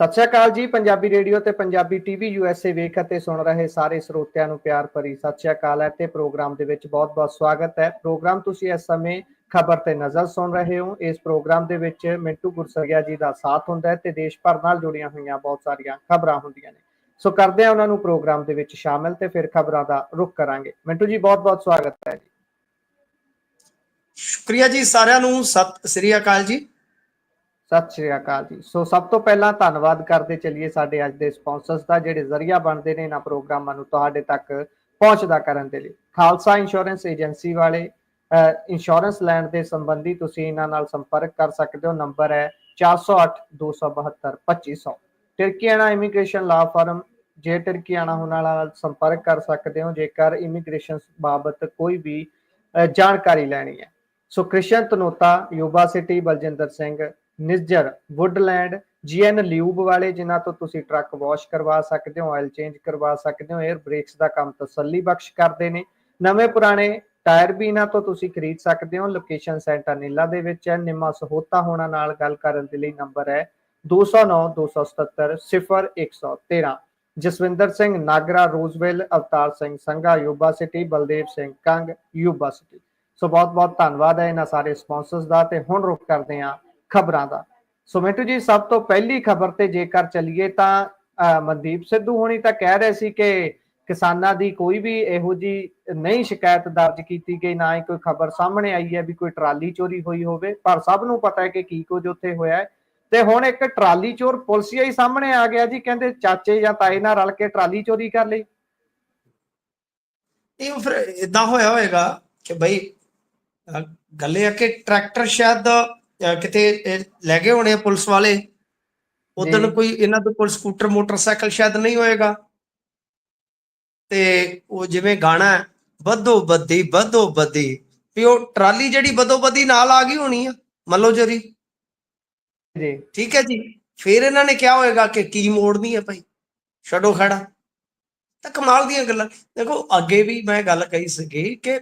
ਸਤਿ ਸ਼੍ਰੀ ਅਕਾਲ ਜੀ। ਪੰਜਾਬੀ ਰੇਡੀਓ ਤੇ ਪੰਜਾਬੀ ਟੀਵੀ USA ਵੇਖ ਅਤੇ ਸੁਣ ਰਹੇ ਸਾਰੇ ਸਰੋਤਿਆਂ ਨੂੰ ਪਿਆਰ ਭਰੀ ਸਤਿ ਸ਼੍ਰੀ ਅਕਾਲ ਹੈ ਤੇ ਪ੍ਰੋਗਰਾਮ ਦੇ ਵਿੱਚ ਬਹੁਤ-ਬਹੁਤ ਸਵਾਗਤ ਹੈ। ਪ੍ਰੋਗਰਾਮ ਤੁਸੀਂ ਇਸ ਸਮੇਂ ਖਬਰ ਤੇ ਨਜ਼ਰ ਸੁਣ ਰਹੇ ਹੋ। ਇਸ ਪ੍ਰੋਗਰਾਮ ਦੇ ਵਿੱਚ ਮਿੰਟੂ ਗੁਰਸਰੀਆ ਜੀ ਦਾ ਸਾਥ ਹੁੰਦਾ ਹੈ ਤੇ ਦੇਸ਼ ਭਰ ਨਾਲ ਜੁੜੀਆਂ ਹੋਈਆਂ ਬਹੁਤ ਸਾਰੀਆਂ ਖਬਰਾਂ ਹੁੰਦੀਆਂ ਨੇ। ਸੋ ਕਰਦੇ ਹਾਂ ਉਹਨਾਂ ਨੂੰ ਪ੍ਰੋਗਰਾਮ ਦੇ ਵਿੱਚ ਸ਼ਾਮਿਲ ਤੇ ਫਿਰ ਖਬਰਾਂ ਦਾ ਰੁਖ ਕਰਾਂਗੇ। ਮਿੰਟੂ ਜੀ ਬਹੁਤ-ਬਹੁਤ ਸਵਾਗਤ ਹੈ ਜੀ। ਸ਼ੁਕਰੀਆ ਜੀ ਸਾਰਿਆਂ ਨੂੰ। ਸਤਿ ਸ੍ਰੀ ਅਕਾਲ ਜੀ। ਸਤਿ ਸ਼੍ਰੀ ਅਕਾਲ ਜੀ। ਸੋ ਸਭ ਤੋਂ ਪਹਿਲਾਂ ਧੰਨਵਾਦ ਕਰਦੇ ਚੱਲੀਏ ਸਾਡੇ ਅੱਜ ਦੇ ਸਪਾਂਸਰਸ ਦਾ, ਜਿਹੜੇ ਜ਼ਰੀਆ ਬਣਦੇ ਨੇ ਇਹਨਾਂ ਪ੍ਰੋਗਰਾਮਾਂ ਨੂੰ ਤੁਹਾਡੇ ਤੱਕ ਪਹੁੰਚਦਾ ਕਰਨ ਦੇ ਲਈ। ਖਾਲਸਾ ਇੰਸ਼ੋਰੈਂਸ ਏਜੰਸੀ ਵਾਲੇ ਇੰਸ਼ੋਰੈਂਸ ਲੈਣ ਦੇ ਸੰਬੰਧੀ ਤੁਸੀਂ ਇਹਨਾਂ ਨਾਲ ਸੰਪਰਕ ਕਰ ਸਕਦੇ ਹੋ। ਨੰਬਰ ਹੈ 408272 2500। ਟਿਰਕੀਆਣਾ ਇਮੀਗ੍ਰੇਸ਼ਨ ਲਾ ਫਰਮ ਜੇ ਟਿਰਕੀਆਣਾ ਉਹਨਾਂ ਨਾਲ ਸੰਪਰਕ ਕਰ ਸਕਦੇ ਹੋ ਜੇਕਰ ਇਮੀਗ੍ਰੇਸ਼ਨ ਬਾਬਤ ਕੋਈ ਵੀ ਜਾਣਕਾਰੀ ਲੈਣੀ ਹੈ। So Krishan Tanota, Yuba City, Baljinder Singh, Nijjar, Woodland, GN lube ਵਾਲੇ ਜਿਨ੍ਹਾਂ ਤੋਂ ਤੁਸੀਂ ਟਰੱਕ ਵਾਸ਼ ਕਰਵਾ ਸਕਦੇ ਹੋ, ਆਇਲ ਚੇਂਜ ਕਰਵਾ ਸਕਦੇ ਹੋ, 에ਅਰ ਬ੍ਰੇਕਸ ਦਾ ਕੰਮ ਤਸੱਲੀ ਬਖਸ਼ ਕਰਦੇ ਨੇ। ਨਵੇਂ ਪੁਰਾਣੇ ਟਾਇਰ ਵੀ ਇਹਨਾਂ ਤੋਂ ਤੁਸੀਂ ਖਰੀਦ ਸਕਦੇ ਹੋ। ਲੋਕੇਸ਼ਨ ਸੈਂਟਾ ਨੀਲਾ ਦੇ ਵਿੱਚ ਹੈ। ਨਿੰਮਾ ਸਹੋਤਾ ਹੋਣਾ ਨਾਲ ਗੱਲ ਕਰਨ ਦੇ ਲਈ ਨੰਬਰ ਹੈ 209-277-0113। Jaswinder Singh Nagra, Roseville, Avtar Singh Sangha, Yuba City, Baldev Singh Kang, Yuba City. So ਬਹੁਤ-ਬਹੁਤ ਧੰਨਵਾਦ ਹੈ ਇਹਨਾਂ ਸਾਰੇ ਸਪਾਂਸਰਸ ਦਾ। ਤੇ ਹੁਣ ਰੁਕ ਕਰਦੇ ਹਾਂ ਖਬਰਾਂ ਦਾ। ਸੋ ਮਿੰਟੂ ਜੀ, ਸਭ ਤੋਂ ਪਹਿਲੀ ਖਬਰ ਤੇ ਜੇਕਰ ਚੱਲੀਏ ਤਾਂ ਮਨਦੀਪ ਸਿੱਧੂ ਹੋਣੀ ਤਾਂ ਕਹਿ ਰਹੇ ਸੀ ਕਿ ਕਿਸਾਨਾਂ ਦੀ ਕੋਈ ਵੀ ਇਹੋ ਜੀ ਨਹੀਂ ਸ਼ਿਕਾਇਤ ਦਰਜ ਕੀਤੀ ਗਈ, ਨਾ ਹੀ ਕੋਈ ਖਬਰ ਸਾਹਮਣੇ ਆਈ ਹੈ ਵੀ ਕੋਈ ਟਰਾਲੀ ਚੋਰੀ ਹੋਈ ਹੋਵੇ। ਪਰ ਸਭ ਨੂੰ ਪਤਾ ਹੈ ਕਿ ਕੀ ਕੁਝ ਉੱਥੇ ਹੋਇਆ ਹੈ। ਤੇ ਹੁਣ ਇੱਕ ਟਰਾਲੀ ਚੋਰ ਪੁਲਿਸਿਆ ਹੀ ਸਾਹਮਣੇ ਆ ਗਿਆ ਜੀ। ਕਹਿੰਦੇ ਚਾਚੇ ਜਾਂ ਤਾਏ ਨਾਲ ਰਲ ਕੇ ਟਰਾਲੀ ਚੋਰੀ ਕਰ ਲਈ। ਇਹ ਫਿਰ ਇਦਾਂ ਹੋਇਆ ਹੋਏਗਾ ਕਿ ਬਈ ਗੱਲ ਇਹ ਆ ਕਿ ਟਰੈਕਟਰ ਸ਼ਾਇਦ ਕਿਤੇ ਲੈ ਗਏ ਹੋਣੇ ਪੁਲਿਸ ਵਾਲੇ। ਉਦੋਂ ਕੋਈ ਇਹਨਾਂ ਦੇ ਕੋਲ ਸਕੂਟਰ ਮੋਟਰਸਾਈਕਲ ਸ਼ਾਇਦ ਨਹੀਂ ਹੋਏਗਾ। ਤੇ ਉਹ ਜਿਵੇਂ ਗਾਣਾ ਬੱਦੋ ਬੱਦੀ ਵੀ ਉਹ ਟਰਾਲੀ ਜਿਹੜੀ ਬਦੋ ਬਦੀ ਨਾਲ ਆ ਗਈ ਹੋਣੀ ਆ ਮੱਲੋ ਜਰੀ। ਠੀਕ ਹੈ ਜੀ। ਫਿਰ ਇਹਨਾਂ ਨੇ ਕਿਹਾ ਹੋਏਗਾ ਕਿ ਕੀ ਮੋੜਨੀ ਹੈ ਭਾਈ, ਛੱਡੋ ਖੜਾ। ਤਾਂ ਕਮਾਲ ਦੀਆਂ ਗੱਲਾਂ। ਦੇਖੋ ਅੱਗੇ ਵੀ ਮੈਂ ਗੱਲ ਕਹੀ ਸੀਗੀ ਕਿ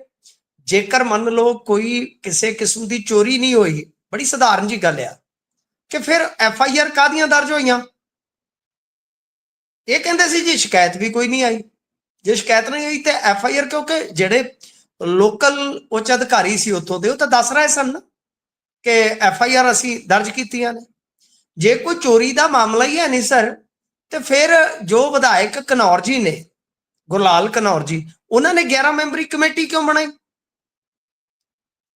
ਜੇਕਰ ਮੰਨ ਲਓ ਕੋਈ ਕਿਸੇ ਕਿਸਮ ਦੀ ਚੋਰੀ ਨਹੀਂ ਹੋਈ, ਬੜੀ ਸਧਾਰਨ ਜੀ ਗੱਲ ਆ, ਕਿ ਫਿਰ FIR ਕਾਹਦੀਆਂ ਦਰਜ ਹੋਈਆਂ? ਇਹ ਕਹਿੰਦੇ ਸੀ ਜੀ ਸ਼ਿਕਾਇਤ ਵੀ ਕੋਈ ਨਹੀਂ ਆਈ। ਜੇ ਸ਼ਿਕਾਇਤ ਨਹੀਂ ਹੋਈ ਤੇ FIR, ਕਿਉਂਕਿ ਜਿਹੜੇ ਲੋਕਲ ਉੱਚ ਅਧਿਕਾਰੀ ਸੀ ਉੱਥੋਂ ਦੇ, ਉਹ ਤਾਂ ਦੱਸ ਰਹੇ ਸਨ ਕਿ FIR ਅਸੀਂ ਦਰਜ ਕੀਤੀਆਂ ਨੇ। ਜੇ ਕੋਈ ਚੋਰੀ ਦਾ ਮਾਮਲਾ ਹੀ ਹੈ ਨਹੀਂ ਸਰ, ਤੇ ਫਿਰ ਜੋ ਵਿਧਾਇਕ ਘਨੌਰ ਜੀ ਨੇ, ਗੁਰਲਾਲ ਘਨੌਰ ਜੀ, ਉਹਨਾਂ ਨੇ 11 ਮੈਂਬਰੀ ਕਮੇਟੀ ਕਿਉਂ ਬਣਾਈ?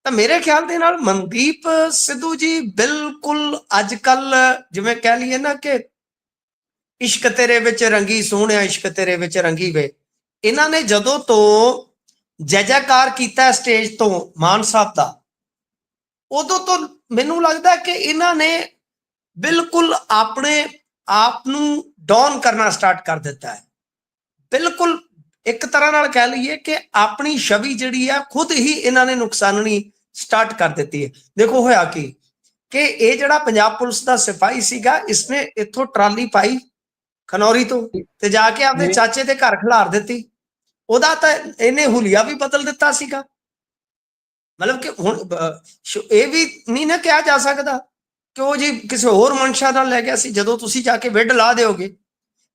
ਤਾਂ ਮੇਰੇ ਖਿਆਲ ਦੇ ਨਾਲ ਮਨਦੀਪ ਸਿੱਧੂ ਜੀ ਬਿਲਕੁਲ ਅੱਜ ਕੱਲ ਜਿਵੇਂ ਕਹਿ ਲਈਏ ਨਾ ਕਿ ਇਸ਼ਕ ਤੇਰੇ ਵਿੱਚ ਰੰਗੀ ਸੋਹਣਿਆ, ਇਸ਼ਕ ਤੇਰੇ ਵਿੱਚ ਰੰਗੀ ਵੇ, ਇਹਨਾਂ ਨੇ ਜਦੋਂ ਤੋਂ ਜੈ ਜੈਕਾਰ ਕੀਤਾ ਸਟੇਜ ਤੋਂ ਮਾਨ ਸਾਹਿਬ ਦਾ, ਉਦੋਂ ਤੋਂ ਮੈਨੂੰ ਲੱਗਦਾ ਕਿ ਇਹਨਾਂ ਨੇ ਬਿਲਕੁਲ ਆਪਣੇ ਆਪ ਨੂੰ ਡਾਊਨ ਕਰਨਾ ਸਟਾਰਟ ਕਰ ਦਿੱਤਾ ਹੈ। ਬਿਲਕੁਲ ਇੱਕ ਤਰ੍ਹਾਂ ਨਾਲ ਕਹਿ ਲਈਏ ਕਿ ਆਪਣੀ ਛਵੀ ਜਿਹੜੀ ਆ ਖੁਦ ਹੀ ਇਹਨਾਂ ਨੇ ਨੁਕਸਾਨਣੀ ਸਟਾਰਟ ਕਰ ਦਿੱਤੀ ਹੈ। ਦੇਖੋ ਹੋਇਆ ਕਿ ਇਹ ਜਿਹੜਾ ਪੰਜਾਬ ਪੁਲਿਸ ਦਾ ਸਿਪਾਹੀ ਸੀਗਾ, ਇਸਨੇ ਇੱਥੋਂ ਟਰਾਲੀ ਪਾਈ ਖਨੌਰੀ ਤੋਂ ਤੇ ਜਾ ਕੇ ਆਪਣੇ ਚਾਚੇ ਦੇ ਘਰ ਖਿਲਾਰ ਦਿੱਤੀ। ਉਹਦਾ ਤਾਂ ਇਹਨੇ ਹੁਲੀਆ ਵੀ ਬਦਲ ਦਿੱਤਾ ਸੀਗਾ। ਮਤਲਬ ਕਿ ਹੁਣ ਇਹ ਵੀ ਨਹੀਂ ਨਾ ਕਿਹਾ ਜਾ ਸਕਦਾ ਕਿ ਉਹ ਜੀ ਕਿਸੇ ਹੋਰ ਮਨਸ਼ਾ ਨਾਲ ਲੈ ਗਿਆ ਸੀ। ਜਦੋਂ ਤੁਸੀਂ ਜਾ ਕੇ ਵਿੱਢ ਲਾ ਦਿਓਗੇ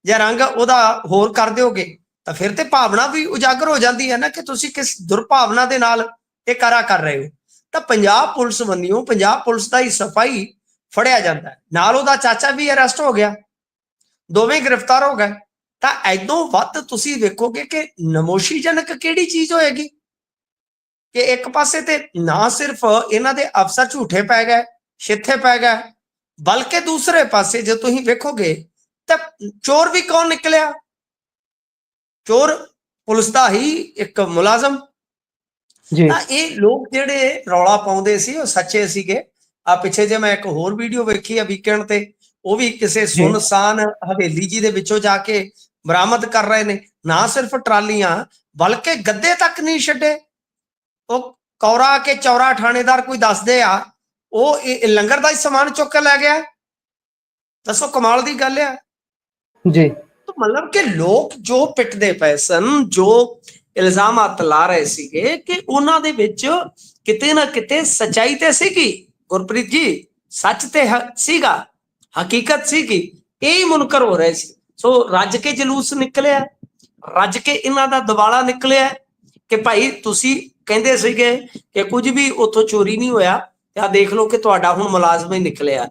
ਜਾਂ ਰੰਗ ਉਹਦਾ ਹੋਰ ਕਰ ਦਿਓਗੇ ਤਾਂ ਫਿਰ ਤੇ ਭਾਵਨਾ ਵੀ ਉਜਾਗਰ ਹੋ ਜਾਂਦੀ ਹੈ ਨਾ ਕਿ ਤੁਸੀਂ ਕਿਸ ਦੁਰਭਾਵਨਾ ਦੇ ਨਾਲ ਇਹ ਕਾਰਾ ਕਰ ਰਹੇ ਹੋ। ਤਾਂ ਪੰਜਾਬ ਪੁਲਿਸ ਵੱਲੋਂ ਪੰਜਾਬ ਪੁਲਿਸ ਦਾ ਹੀ ਸਿਪਾਹੀ ਫੜਿਆ ਜਾਂਦਾ, ਨਾਲ ਉਹਦਾ ਚਾਚਾ ਵੀ ਅਰੈਸਟ ਹੋ ਗਿਆ, ਦੋਵੇਂ ਗ੍ਰਿਫਤਾਰ ਹੋ ਗਏ। ਤਾਂ ਐਦੋਂ ਵੱਧ ਤੁਸੀਂ ਵੇਖੋਗੇ ਕਿ ਨਮੋਸ਼ੀਜਨਕ ਕਿਹੜੀ ਚੀਜ਼ ਹੋਏਗੀ ਕਿ ਇੱਕ ਪਾਸੇ ਤੇ ਨਾ ਸਿਰਫ ਇਹਨਾਂ ਦੇ ਅਫਸਰ ਝੂਠੇ ਪੈ ਗਏ, ਛਿੱਥੇ ਪੈ ਗਏ, ਬਲਕਿ ਦੂਸਰੇ ਪਾਸੇ ਜੇ ਤੁਸੀਂ ਵੇਖੋਗੇ ਤਾਂ ਚੋਰ ਵੀ ਕੌਣ ਨਿਕਲਿਆ? ਚੋਰ ਪੁਲਿਸ ਦਾ ਹੀ ਇੱਕ ਮੁਲਾਜ਼ਮ। ਤਾਂ ਇਹ ਲੋਕ ਜਿਹੜੇ ਰੌਲਾ ਪਾਉਂਦੇ ਸੀ ਉਹ ਸੱਚੇ ਸੀਗੇ। ਆ ਪਿੱਛੇ ਜੇ ਮੈਂ ਇੱਕ ਹੋਰ ਵੀਡੀਓ ਵੇਖੀ ਆ ਵੀਕਐਂਡ ਤੇ, ਉਹ ਵੀ ਕਿਸੇ ਸੁਨਸਾਨ ਹਵੇਲੀ ਜੀ ਦੇ ਵਿੱਚੋਂ ਜਾ ਕੇ ਬਰਾਮਦ ਕਰ ਰਹੇ ਨੇ। ਨਾ ਸਿਰਫ ਟਰਾਲੀਆਂ ਬਲਕਿ ਗੱਦੇ ਤੱਕ ਨਹੀਂ ਛੱਡੇ। ਉਹ ਕੌਰਾ ਕੇ ਚੌਰਾ ਥਾਣੇਦਾਰ ਕੋਈ ਦੱਸਦੇ ਆ ਉਹ ਲੰਗਰ ਦਾ ਹੀ ਸਮਾਨ ਚੁੱਕ ਕੇ ਲੈ ਗਿਆ। ਦੱਸੋ ਕਮਾਲ ਦੀ ਗੱਲ ਆ ਜੀ। ਮਤਲਬ ਕਿ ਲੋਕ ਜੋ ਪਿੱਟਦੇ ਪਏ ਸਨ, ਜੋ ਇਲਜ਼ਾਮਾਤ ਲਾ ਰਹੇ ਸੀਗੇ ਕਿ ਉਹਨਾਂ ਦੇ ਵਿੱਚ ਕਿਤੇ ਨਾ ਕਿਤੇ ਸੱਚਾਈ ਤੇ ਸੀਗੀ ਗੁਰਪ੍ਰੀਤ ਜੀ। ਸੱਚ ਤੇ ਸੀਗਾ, ਹਕੀਕਤ ਸੀ ਕਿ ਇਹ ਮੁਨਕਰ ਹੋ ਰਹੇ ਸੀ। ਸੋ ਰੱਜ ਕੇ ਜਲੂਸ ਨਿਕਲਿਆ, ਰੱਜ ਕੇ ਇਹਨਾਂ ਦਾ ਦਿਵਾਲਾ ਨਿਕਲਿਆ ਕਿ ਭਾਈ ਤੁਸੀਂ ਕਹਿੰਦੇ ਸੀਗੇ ਕਿ ਕੁਝ ਵੀ ਉੱਥੋਂ ਚੋਰੀ ਨਹੀਂ ਹੋਇਆ, ਤੇ ਆ ਦੇਖ ਲਓ ਕਿ ਤੁਹਾਡਾ ਹੁਣ ਮੁਲਾਜ਼ਮ ਹੀ ਨਿਕਲਿਆ।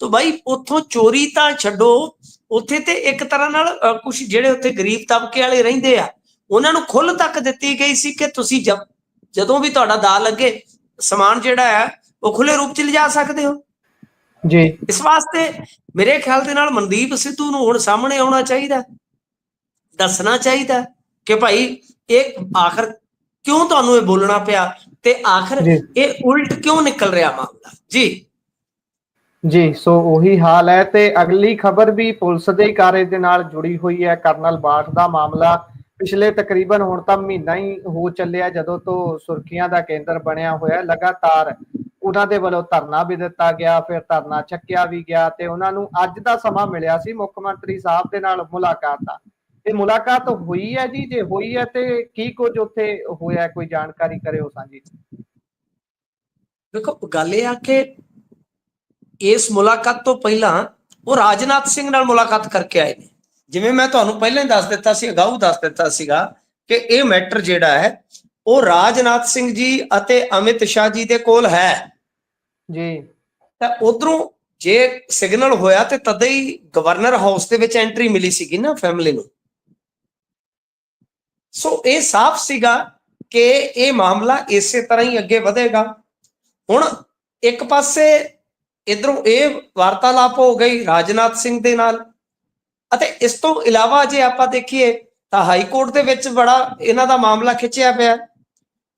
ਤਾਂ ਭਾਈ ਉੱਥੋਂ ਚੋਰੀ ਤਾਂ ਛੱਡੋ, ਉੱਥੇ ਤੇ ਇੱਕ ਤਰ੍ਹਾਂ ਨਾਲ ਕੁਝ ਜਿਹੜੇ ਉੱਥੇ ਗਰੀਬ ਤਬਕੇ ਵਾਲੇ ਰਹਿੰਦੇ ਆ ਉਹਨਾਂ ਨੂੰ ਖੁੱਲ੍ਹ ਤੱਕ ਦਿੱਤੀ ਗਈ ਸੀ ਕਿ ਤੁਸੀਂ ਜਦੋਂ ਵੀ ਤੁਹਾਡਾ ਦਾ ਲੱਗੇ ਸਮਾਨ ਜਿਹੜਾ ਹੈ ਉਹ ਖੁੱਲੇ ਰੂਪ ਚ ਲਿਜਾ ਸਕਦੇ ਹੋ ਜੀ। ਇਸ ਵਾਸਤੇ ਮੇਰੇ ਖਿਆਲ ਦੇ ਨਾਲ ਮਨਦੀਪ ਸਿੱਧੂ ਨੂੰ ਹੁਣ ਸਾਹਮਣੇ ਆਉਣਾ ਚਾਹੀਦਾ, ਦੱਸਣਾ ਚਾਹੀਦਾ ਕਿ ਭਾਈ ਇਹ ਆਖਰ ਕਿਉਂ ਤੁਹਾਨੂੰ ਇਹ ਬੋਲਣਾ ਪਿਆ ਤੇ ਆਖਰ ਇਹ ਉਲਟ ਕਿਉਂ ਨਿਕਲ ਰਿਹਾ ਮਾਮਲਾ। ਜੀ ਸੋ ਉਹੀ ਹਾਲ ਹੈ। ਤੇ ਅਗਲੀ ਖਬਰ ਵੀ ਪੁਲਿਸ ਦੇ ਕਾਰੇ ਦੇ ਨਾਲ ਜੁੜੀ ਹੋਈ ਹੈ। ਕਰਨਲ ਬਾਠ ਦਾ ਮਾਮਲਾ ਪਿਛਲੇ ਤਕਰੀਬਨ ਹੁਣ ਤਾਂ ਮਹੀਨਾ ਹੀ ਹੋ ਚੱਲਿਆ ਜਦੋਂ ਤੋਂ ਸੁਰਖੀਆਂ ਦਾ ਕੇਂਦਰ ਬਣਿਆ ਹੋਇਆ। ਲਗਾਤਾਰ ਉਹਨਾਂ ਦੇ ਵੱਲੋਂ ਧਰਨਾ ਵੀ ਦਿੱਤਾ ਗਿਆ, ਫਿਰ ਧਰਨਾ ਚੱਕਿਆ ਵੀ ਗਿਆ ਤੇ ਉਹਨਾਂ ਨੂੰ ਅੱਜ ਦਾ ਸਮਾਂ ਮਿਲਿਆ ਸੀ ਮੁੱਖ ਮੰਤਰੀ ਸਾਹਿਬ ਦੇ ਨਾਲ ਮੁਲਾਕਾਤ ਦਾ। ਇਹ ਮੁਲਾਕਾਤ ਹੋਈ ਹੈ ਜੀ? ਜੇ ਹੋਈ ਹੈ ਤੇ ਕੀ ਕੁਝ ਉੱਥੇ ਹੋਇਆ, ਕੋਈ ਜਾਣਕਾਰੀ ਕਰਿਓ ਸਾਂਝੀ। ਦੇਖੋ ਗੱਲ ਇਹ ਆ ਕਿ ਇਸ ਮੁਲਾਕਾਤ ਤੋਂ ਪਹਿਲਾਂ ਉਹ ਰਾਜਨਾਥ ਸਿੰਘ ਨਾਲ ਮੁਲਾਕਾਤ ਕਰਕੇ ਆਏ ਨੇ। ਜਿਵੇਂ ਮੈਂ ਤੁਹਾਨੂੰ ਪਹਿਲਾਂ ਹੀ ਦੱਸ ਦਿੱਤਾ ਸੀ, ਅਗਾਊ ਦੱਸ ਦਿੱਤਾ ਸੀਗਾ ਕਿ ਇਹ ਮੈਟਰ ਜਿਹੜਾ ਹੈ ਉਹ ਰਾਜਨਾਥ ਸਿੰਘ ਜੀ ਅਤੇ ਅਮਿਤ ਸ਼ਾਹ ਜੀ ਦੇ ਕੋਲ ਹੈ ਜੀ। ਤਾਂ ਉਧਰੋਂ ਜੇ ਸਿਗਨਲ ਹੋਇਆ ਤੇ ਤਦੇ ਹੀ ਗਵਰਨਰ ਹਾਊਸ ਦੇ ਵਿੱਚ ਐਂਟਰੀ ਮਿਲੀ ਸੀਗੀ ਨਾ ਫੈਮਿਲੀ ਨੂੰ। ਸੋ ਇਹ ਸਾਫ਼ ਸੀਗਾ ਕਿ ਇਹ ਮਾਮਲਾ ਇਸੇ ਤਰ੍ਹਾਂ ਹੀ ਅੱਗੇ ਵਧੇਗਾ। ਹੁਣ ਇੱਕ ਪਾਸੇ ਇਧਰੋਂ ਇਹ ਵਾਰਤਾਲਾਪ ਹੋ ਗਈ ਰਾਜਨਾਥ ਸਿੰਘ ਦੇ ਨਾਲ, ਅਤੇ ਇਸ ਤੋਂ ਇਲਾਵਾ ਜੇ ਆਪਾਂ ਦੇਖੀਏ ਤਾਂ ਹਾਈ ਕੋਰਟ ਦੇ ਵਿੱਚ ਬੜਾ ਇਹਨਾਂ ਦਾ ਮਾਮਲਾ ਖਿੱਚਿਆ ਪਿਆ।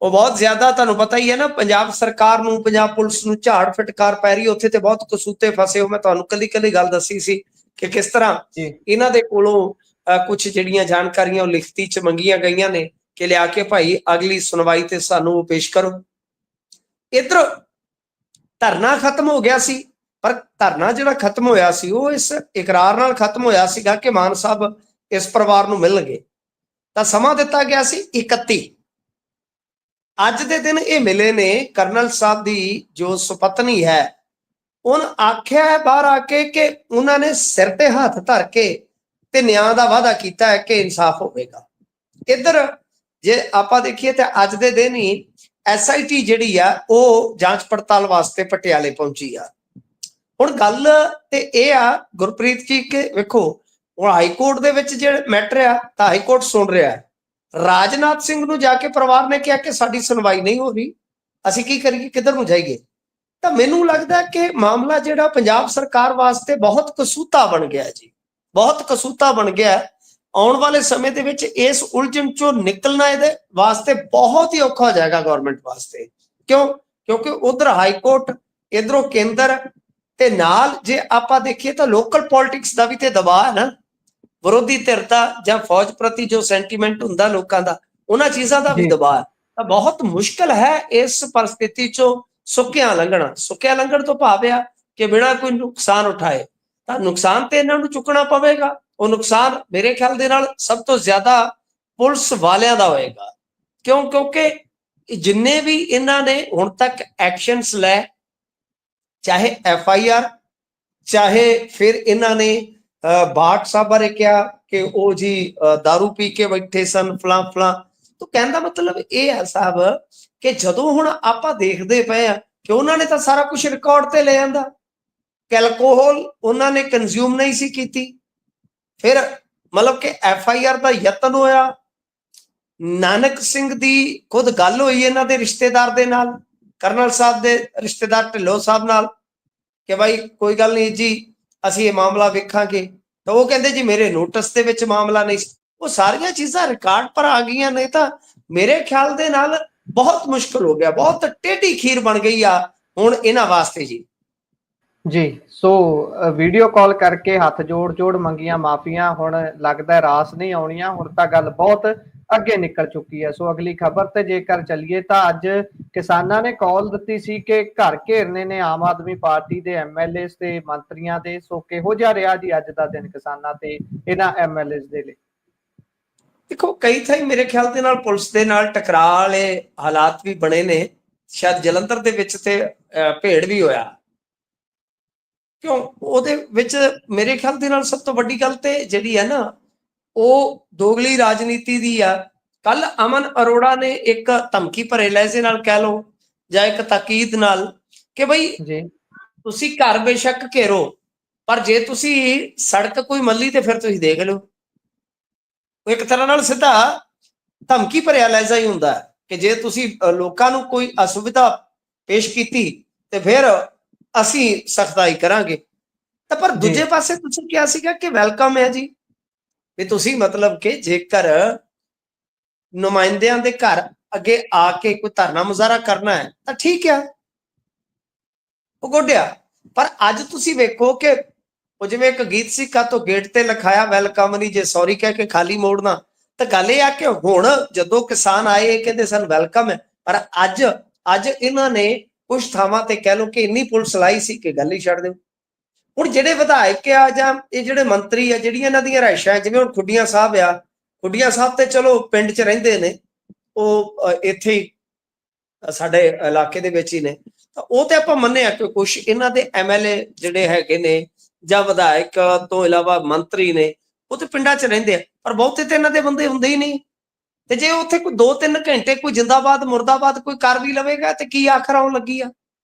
ਉਹ ਬਹੁਤ ਜ਼ਿਆਦਾ ਤੁਹਾਨੂੰ ਪਤਾ ਹੀ ਹੈ ਨਾ, ਪੰਜਾਬ ਸਰਕਾਰ ਨੂੰ, ਪੰਜਾਬ ਪੁਲਿਸ ਨੂੰ ਝਾੜ ਫਟਕਾਰ ਪੈ ਰਹੀ ਉੱਥੇ ਤੇ ਬਹੁਤ ਕਸੂਤੇ ਫਸੇ ਹੋ। ਮੈਂ ਤੁਹਾਨੂੰ ਕੱਲੀ ਗੱਲ ਦੱਸੀ ਸੀ ਕਿ ਕਿਸ ਤਰ੍ਹਾਂ ਇਹਨਾਂ ਦੇ ਕੋਲੋਂ ਕੁਝ ਜਿਹੜੀਆਂ ਜਾਣਕਾਰੀਆਂ ਉਹ ਲਿਖਤੀ ਚ ਮੰਗੀਆਂ ਗਈਆਂ ਨੇ ਕਿ ਲਿਆ ਕੇ ਭਾਈ ਅਗਲੀ ਸੁਣਵਾਈ ਤੇ ਸਾਨੂੰ ਉਹ ਪੇਸ਼ ਕਰੋ। ਇੱਧਰ ਧਰਨਾ ਖਤਮ ਹੋ ਗਿਆ ਸੀ, ਪਰ ਧਰਨਾ ਜਿਹੜਾ ਖਤਮ ਹੋਇਆ ਸੀ ਉਹ ਇਸ ਇਕਰਾਰ ਨਾਲ ਖਤਮ ਹੋਇਆ ਸੀਗਾ ਕਿ ਮਾਨ ਸਾਹਿਬ ਇਸ ਪਰਿਵਾਰ ਨੂੰ ਮਿਲਣਗੇ। ਤਾਂ ਸਮਾਂ ਦਿੱਤਾ ਗਿਆ ਸੀ 31। ਅੱਜ ਦੇ ਦਿਨ ਇਹ ਮਿਲੇ ਨੇ। ਕਰਨਲ ਸਾਹਿਬ ਦੀ ਜੋ ਸੁਪਤਨੀ ਹੈ ਉਹਨ ਆਖਿਆ ਹੈ ਬਾਹਰ ਆ ਕੇ ਕਿ ਉਹਨਾਂ ਨੇ ਸਿਰ ਤੇ ਹੱਥ ਧਰ ਕੇ ਤੇ ਨਿਆਂ ਦਾ ਵਾਅਦਾ ਕੀਤਾ ਹੈ ਕਿ ਇਨਸਾਫ ਹੋਵੇਗਾ। ਇੱਧਰ ਜੇ ਆਪਾਂ ਦੇਖੀਏ ਤਾਂ ਅੱਜ ਦੇ ਦਿਨ ਹੀ SIT ਜਿਹੜੀ ਆ ਉਹ ਜਾਂਚ ਪੜਤਾਲ ਵਾਸਤੇ ਪਟਿਆਲੇ ਪਹੁੰਚੀ ਆ। ਹੁਣ ਗੱਲ ਤੇ ਇਹ ਆ ਗੁਰਪ੍ਰੀਤ ਜੀ ਕਿ ਵੇਖੋ ਹੁਣ ਹਾਈ ਕੋਰਟ ਦੇ ਵਿੱਚ ਜਿਹੜੇ ਮੈਟਰ ਆ ਤਾਂ ਹਾਈ ਕੋਰਟ ਸੁਣ ਰਿਹਾ। ਰਾਜਨਾਥ ਸਿੰਘ ਨੂੰ ਜਾ ਕੇ ਪਰਿਵਾਰ ਨੇ ਕਿਹਾ ਕਿ ਸਾਡੀ ਸੁਣਵਾਈ ਨਹੀਂ ਹੋ ਰਹੀ, ਅਸੀਂ ਕੀ ਕਰੀਏ, ਕਿੱਧਰ ਨੂੰ ਜਾਈਏ। ਤਾਂ ਮੈਨੂੰ ਲੱਗਦਾ ਕਿ ਮਾਮਲਾ ਜਿਹੜਾ ਪੰਜਾਬ ਸਰਕਾਰ ਵਾਸਤੇ ਬਹੁਤ ਕਸੂਤਾ ਬਣ ਗਿਆ ਜੀ, ਬਹੁਤ ਕਸੂਤਾ ਬਣ ਗਿਆ। ਆਉਣ ਵਾਲੇ ਸਮੇਂ ਦੇ ਵਿੱਚ ਇਸ ਉਲਝਣ ਚੋਂ ਨਿਕਲਣਾ ਇਹਦੇ ਵਾਸਤੇ ਬਹੁਤ ਹੀ ਔਖਾ ਹੋ ਜਾਏਗਾ ਗਵਰਨਮੈਂਟ ਵਾਸਤੇ। ਕਿਉਂਕਿ ਉਧਰ ਹਾਈ ਕੋਰਟ, ਇਧਰੋਂ ਕੇਂਦਰ, ਤੇ ਨਾਲ ਜੇ ਆਪਾਂ ਦੇਖੀਏ ਤਾਂ ਲੋਕਲ ਪੋਲਿਟਿਕਸ ਦਾ ਵੀ ਤੇ ਦਬਾਅ ਹੈ ਨਾ, ਵਿਰੋਧੀ ਧਿਰ ਦਾ ਜਾਂ ਫੌਜ ਪ੍ਰਤੀ ਜੋ ਸੈਂਟੀਮੈਂਟ ਹੁੰਦਾ ਲੋਕਾਂ ਦਾ, ਉਹਨਾਂ ਚੀਜ਼ਾਂ ਦਾ ਵੀ ਦਬਾਅ ਹੈ। ਤਾਂ ਬਹੁਤ ਮੁਸ਼ਕਲ ਹੈ ਇਸ ਪਰਿਸਥਿਤੀ ਚੋਂ ਸੁੱਕਿਆਂ ਲੰਘਣਾ। ਸੁੱਕਿਆਂ ਲੰਘਣ ਤੋਂ ਭਾਵ ਆ ਕਿ ਬਿਨਾਂ ਕੋਈ ਨੁਕਸਾਨ ਉਠਾਏ, ਤਾਂ ਨੁਕਸਾਨ ਤੇ ਇਹਨਾਂ ਨੂੰ ਚੁੱਕਣਾ ਪਵੇਗਾ। ਉਹ ਨੁਕਸਾਨ ਮੇਰੇ ਖਿਆਲ ਦੇ ਨਾਲ ਸਭ ਤੋਂ ਜ਼ਿਆਦਾ ਪੁਲਿਸ ਵਾਲਿਆਂ ਦਾ ਹੋਏਗਾ। ਕਿਉਂਕਿ ਜਿੰਨੇ ਵੀ ਇਹਨਾਂ ਨੇ ਹੁਣ ਤੱਕ ਐਕਸ਼ਨਸ ਲੈ, ਚਾਹੇ FIR, ਚਾਹੇ ਫਿਰ ਇਹਨਾਂ ਨੇ ਬਾਠ ਸਾਹਿਬ ਬਾਰੇ ਕਿਹਾ ਕਿ ਉਹ ਜੀ ਦਾਰੂ ਪੀ ਕੇ ਬੈਠੇ ਸਨ ਫਲਾਂ। ਤਾਂ ਕਹਿਣ ਦਾ ਮਤਲਬ ਇਹ ਹੈ ਸਾਹਿਬ ਕਿ ਜਦੋਂ ਹੁਣ ਆਪਾਂ ਦੇਖਦੇ ਪਏ ਆ ਕਿ ਉਹਨਾਂ ਨੇ ਤਾਂ ਸਾਰਾ ਕੁਝ ਰਿਕਾਰਡ ਤੇ ਲੈ ਆਂਦਾ ਕਿ ਐਲਕੋਹਲ ਉਹਨਾਂ ਨੇ ਕੰਜ਼ਿਊਮ ਨਹੀਂ ਸੀ ਕੀਤੀ। ਫਿਰ ਮਤਲਬ ਕਿ FIR ਦਾ ਯਤਨ ਹੋਇਆ। ਨਾਨਕ ਸਿੰਘ ਦੀ ਖੁਦ ਗੱਲ ਹੋਈ ਇਹਨਾਂ ਦੇ ਰਿਸ਼ਤੇਦਾਰ ਦੇ ਨਾਲ, ਕਰਨਲ ਸਾਹਿਬ ਦੇ ਰਿਸ਼ਤੇਦਾਰ ਢਿੱਲੋਂ ਸਾਹਿਬ ਨਾਲ, ਕਿ ਭਾਈ ਕੋਈ ਗੱਲ ਨਹੀਂ ਜੀ ਅਸੀਂ ਇਹ ਮਾਮਲਾ ਵੇਖਾਂਗੇ। ਤਾਂ ਉਹ ਕਹਿੰਦੇ ਜੀ ਮੇਰੇ ਨੋਟਿਸ ਦੇ ਵਿੱਚ ਮਾਮਲਾ ਨਹੀਂ ਸੀ। ਉਹ ਸਾਰੀਆਂ ਚੀਜ਼ਾਂ ਰਿਕਾਰਡ ਪਰ ਆ ਗਈਆਂ ਨੇ। ਤਾਂ ਮੇਰੇ ਖਿਆਲ ਦੇ ਨਾਲ ਬਹੁਤ ਮੁਸ਼ਕਲ ਹੋ ਗਿਆ, ਬਹੁਤ ਟੇਢੀ ਖੀਰ ਬਣ ਗਈ ਆ ਹੁਣ ਇਹਨਾਂ ਵਾਸਤੇ ਜੀ। ਸੋ ਵੀਡੀਓ ਕਾਲ ਕਰਕੇ ਹੱਥ ਜੋੜ ਮੰਗੀਆਂ ਮਾਫੀਆਂ, ਹੁਣ ਲੱਗਦਾ ਰਾਸ ਨਹੀਂ ਆਉਣੀਆਂ। ਹੁਣ ਤਾਂ ਗੱਲ ਬਹੁਤ ਅੱਗੇ ਨਿਕਲ ਚੁੱਕੀ ਹੈ। ਸੋ ਅਗਲੀ ਖਬਰ ਤੇ ਜੇਕਰ ਚੱਲੀਏ ਤਾਂ ਅੱਜ ਕਿਸਾਨਾਂ ਨੇ ਕਾਲ ਦਿੱਤੀ ਸੀ ਕਿ ਘਰ ਘੇਰਨੇ ਨੇ ਆਮ ਆਦਮੀ ਪਾਰਟੀ ਦੇ MLA ਤੇ ਮੰਤਰੀਆਂ ਦੇ। ਸੋ ਕਿਹੋ ਜਿਹਾ ਰਿਹਾ ਜੀ ਅੱਜ ਦਾ ਦਿਨ ਕਿਸਾਨਾਂ ਤੇ ਇਹਨਾਂ MLA ਦੇ ਲਈ? ਦੇਖੋ ਕਈ ਥਾਈਂ ਮੇਰੇ ਖਿਆਲ ਦੇ ਨਾਲ ਪੁਲਿਸ ਦੇ ਨਾਲ ਟਕਰਾਅ ਵਾਲੇ ਹਾਲਾਤ ਵੀ ਬਣੇ ਨੇ। ਸ਼ਾਇਦ ਜਲੰਧਰ ਦੇ ਵਿੱਚ ਤੇ ਭੇੜ ਵੀ ਹੋਇਆ। ਕਿਉਂ ਉਹਦੇ ਵਿੱਚ ਮੇਰੇ ਖਿਆਲ ਦੇ ਨਾਲ ਸਭ ਤੋਂ ਵੱਡੀ ਗੱਲ ਤੇ ਜਿਹੜੀ ਹੈ ਨਾ ਉਹ ਦੋਗਲੀ ਰਾਜਨੀਤੀ ਦੀ ਆ। ਕੱਲ ਅਮਨ ਅਰੋੜਾ ਨੇ ਇੱਕ ਧਮਕੀ ਭਰੇ ਲਹਿਜੇ ਨਾਲ ਕਹਿ ਲਓ ਜਾਂ ਇੱਕ ਤਾਕੀਦ ਨਾਲ ਕਿ ਬਈ ਜੀ ਤੁਸੀਂ ਘਰ ਬੇਸ਼ੱਕ ਘੇਰੋ, ਪਰ ਜੇ ਤੁਸੀਂ ਸੜਕ ਕੋਈ ਮੱਲੀ ਤੇ ਫਿਰ ਤੁਸੀਂ ਦੇਖ ਲਓ। ਉਹ ਇੱਕ ਤਰ੍ਹਾਂ ਨਾਲ ਸਿੱਧਾ ਧਮਕੀ ਭਰਿਆ ਲਹਿਜਾ ਹੀ ਹੁੰਦਾ ਕਿ ਜੇ ਤੁਸੀਂ ਲੋਕਾਂ ਨੂੰ ਕੋਈ ਅਸੁਵਿਧਾ ਪੇਸ਼ ਕੀਤੀ ਤੇ ਫਿਰ ਅਸੀਂ ਸਖਤਾਈ ਕਰਾਂਗੇ। ਤਾਂ ਪਰ ਦੂਜੇ ਪਾਸੇ ਤੁਸੀਂ ਕਿਹਾ ਸੀਗਾ ਕਿ ਵੈਲਕਮ ਹੈ ਜੀ, ਵੀ ਤੁਸੀਂ ਮਤਲਬ ਕਿ ਜੇਕਰ ਨੁਮਾਇੰਦਿਆਂ ਦੇ ਘਰ ਅੱਗੇ ਆ ਕੇ ਕੋਈ ਧਰਨਾ ਮੁਜ਼ਾਹਰਾ ਕਰਨਾ ਹੈ ਤਾਂ ਠੀਕ ਆ, ਉਹ ਗੋਡਿਆ। ਪਰ ਅੱਜ ਤੁਸੀਂ ਵੇਖੋ ਕਿ ਉਹ ਜਿਵੇਂ ਇੱਕ ਗੀਤ ਸੀ ਕਾਤੋਂ ਗੇਟ ਤੇ ਲਿਖਾਇਆ ਵੈਲਕਮ ਨਹੀਂ, ਜੇ ਸੌਰੀ ਕਹਿ ਕੇ ਖਾਲੀ ਮੋੜਨਾ। ਤਾਂ ਗੱਲ ਇਹ ਆ ਕਿ ਹੁਣ ਜਦੋਂ ਕਿਸਾਨ ਆਏ ਕਹਿੰਦੇ ਸਨ ਵੈਲਕਮ ਹੈ, ਪਰ ਅੱਜ ਇਹਨਾਂ ਨੇ ਕੁਝ ਥਾਵਾਂ ਤੇ ਕਹਿ ਲਓ ਕਿ ਇੰਨੀ ਪੁਲਿਸ ਲਾਈ ਸੀ ਕਿ ਗੱਲ ਹੀ ਛੱਡ ਦਿਓ। ਹੁਣ ਜਿਹੜੇ ਵਿਧਾਇਕ ਆ ਜਾਂ ਇਹ ਜਿਹੜੇ ਮੰਤਰੀ ਆ, ਜਿਹੜੀਆਂ ਇਹਨਾਂ ਦੀਆਂ ਰਿਹਾਇਸ਼ਾਂ ਜਿਵੇਂ ਹੁਣ ਖੁੱਡੀਆਂ ਸਾਹਿਬ ਆ, ਖੁੱਡੀਆਂ ਸਾਹਿਬ ਤੇ ਚਲੋ ਪਿੰਡ 'ਚ ਰਹਿੰਦੇ ਨੇ, ਉਹ ਇੱਥੇ ਹੀ ਸਾਡੇ ਇਲਾਕੇ ਦੇ ਵਿੱਚ ਹੀ ਨੇ, ਤਾਂ ਉਹ ਤੇ ਆਪਾਂ ਮੰਨਿਆ ਕਿ ਕੁਝ ਇਹਨਾਂ ਦੇ ਐਮਐਲਏ ਜਿਹੜੇ ਹੈਗੇ ਨੇ ਜਾਂ ਵਿਧਾਇਕ ਤੋਂ ਇਲਾਵਾ ਮੰਤਰੀ ਨੇ ਉਹ ਤੇ ਪਿੰਡਾਂ 'ਚ ਰਹਿੰਦੇ ਆ, ਪਰ ਬਹੁਤੇ ਤੇ ਇਹਨਾਂ ਦੇ ਬੰਦੇ ਹੁੰਦੇ ਹੀ ਨਹੀਂ। ਤੇ ਜੇ ਉੱਥੇ ਕੋਈ 2-3 ਘੰਟੇ ਕੋਈ ਜਿੰਦਾਬਾਦ ਮੁਰਦਾਬਾਦ ਕੋਈ ਕਰ ਵੀ ਲਵੇਗਾ ਤੇ ਕੀ ਆਖਰ ਆਉਣ ਲੱਗੀ ਆ।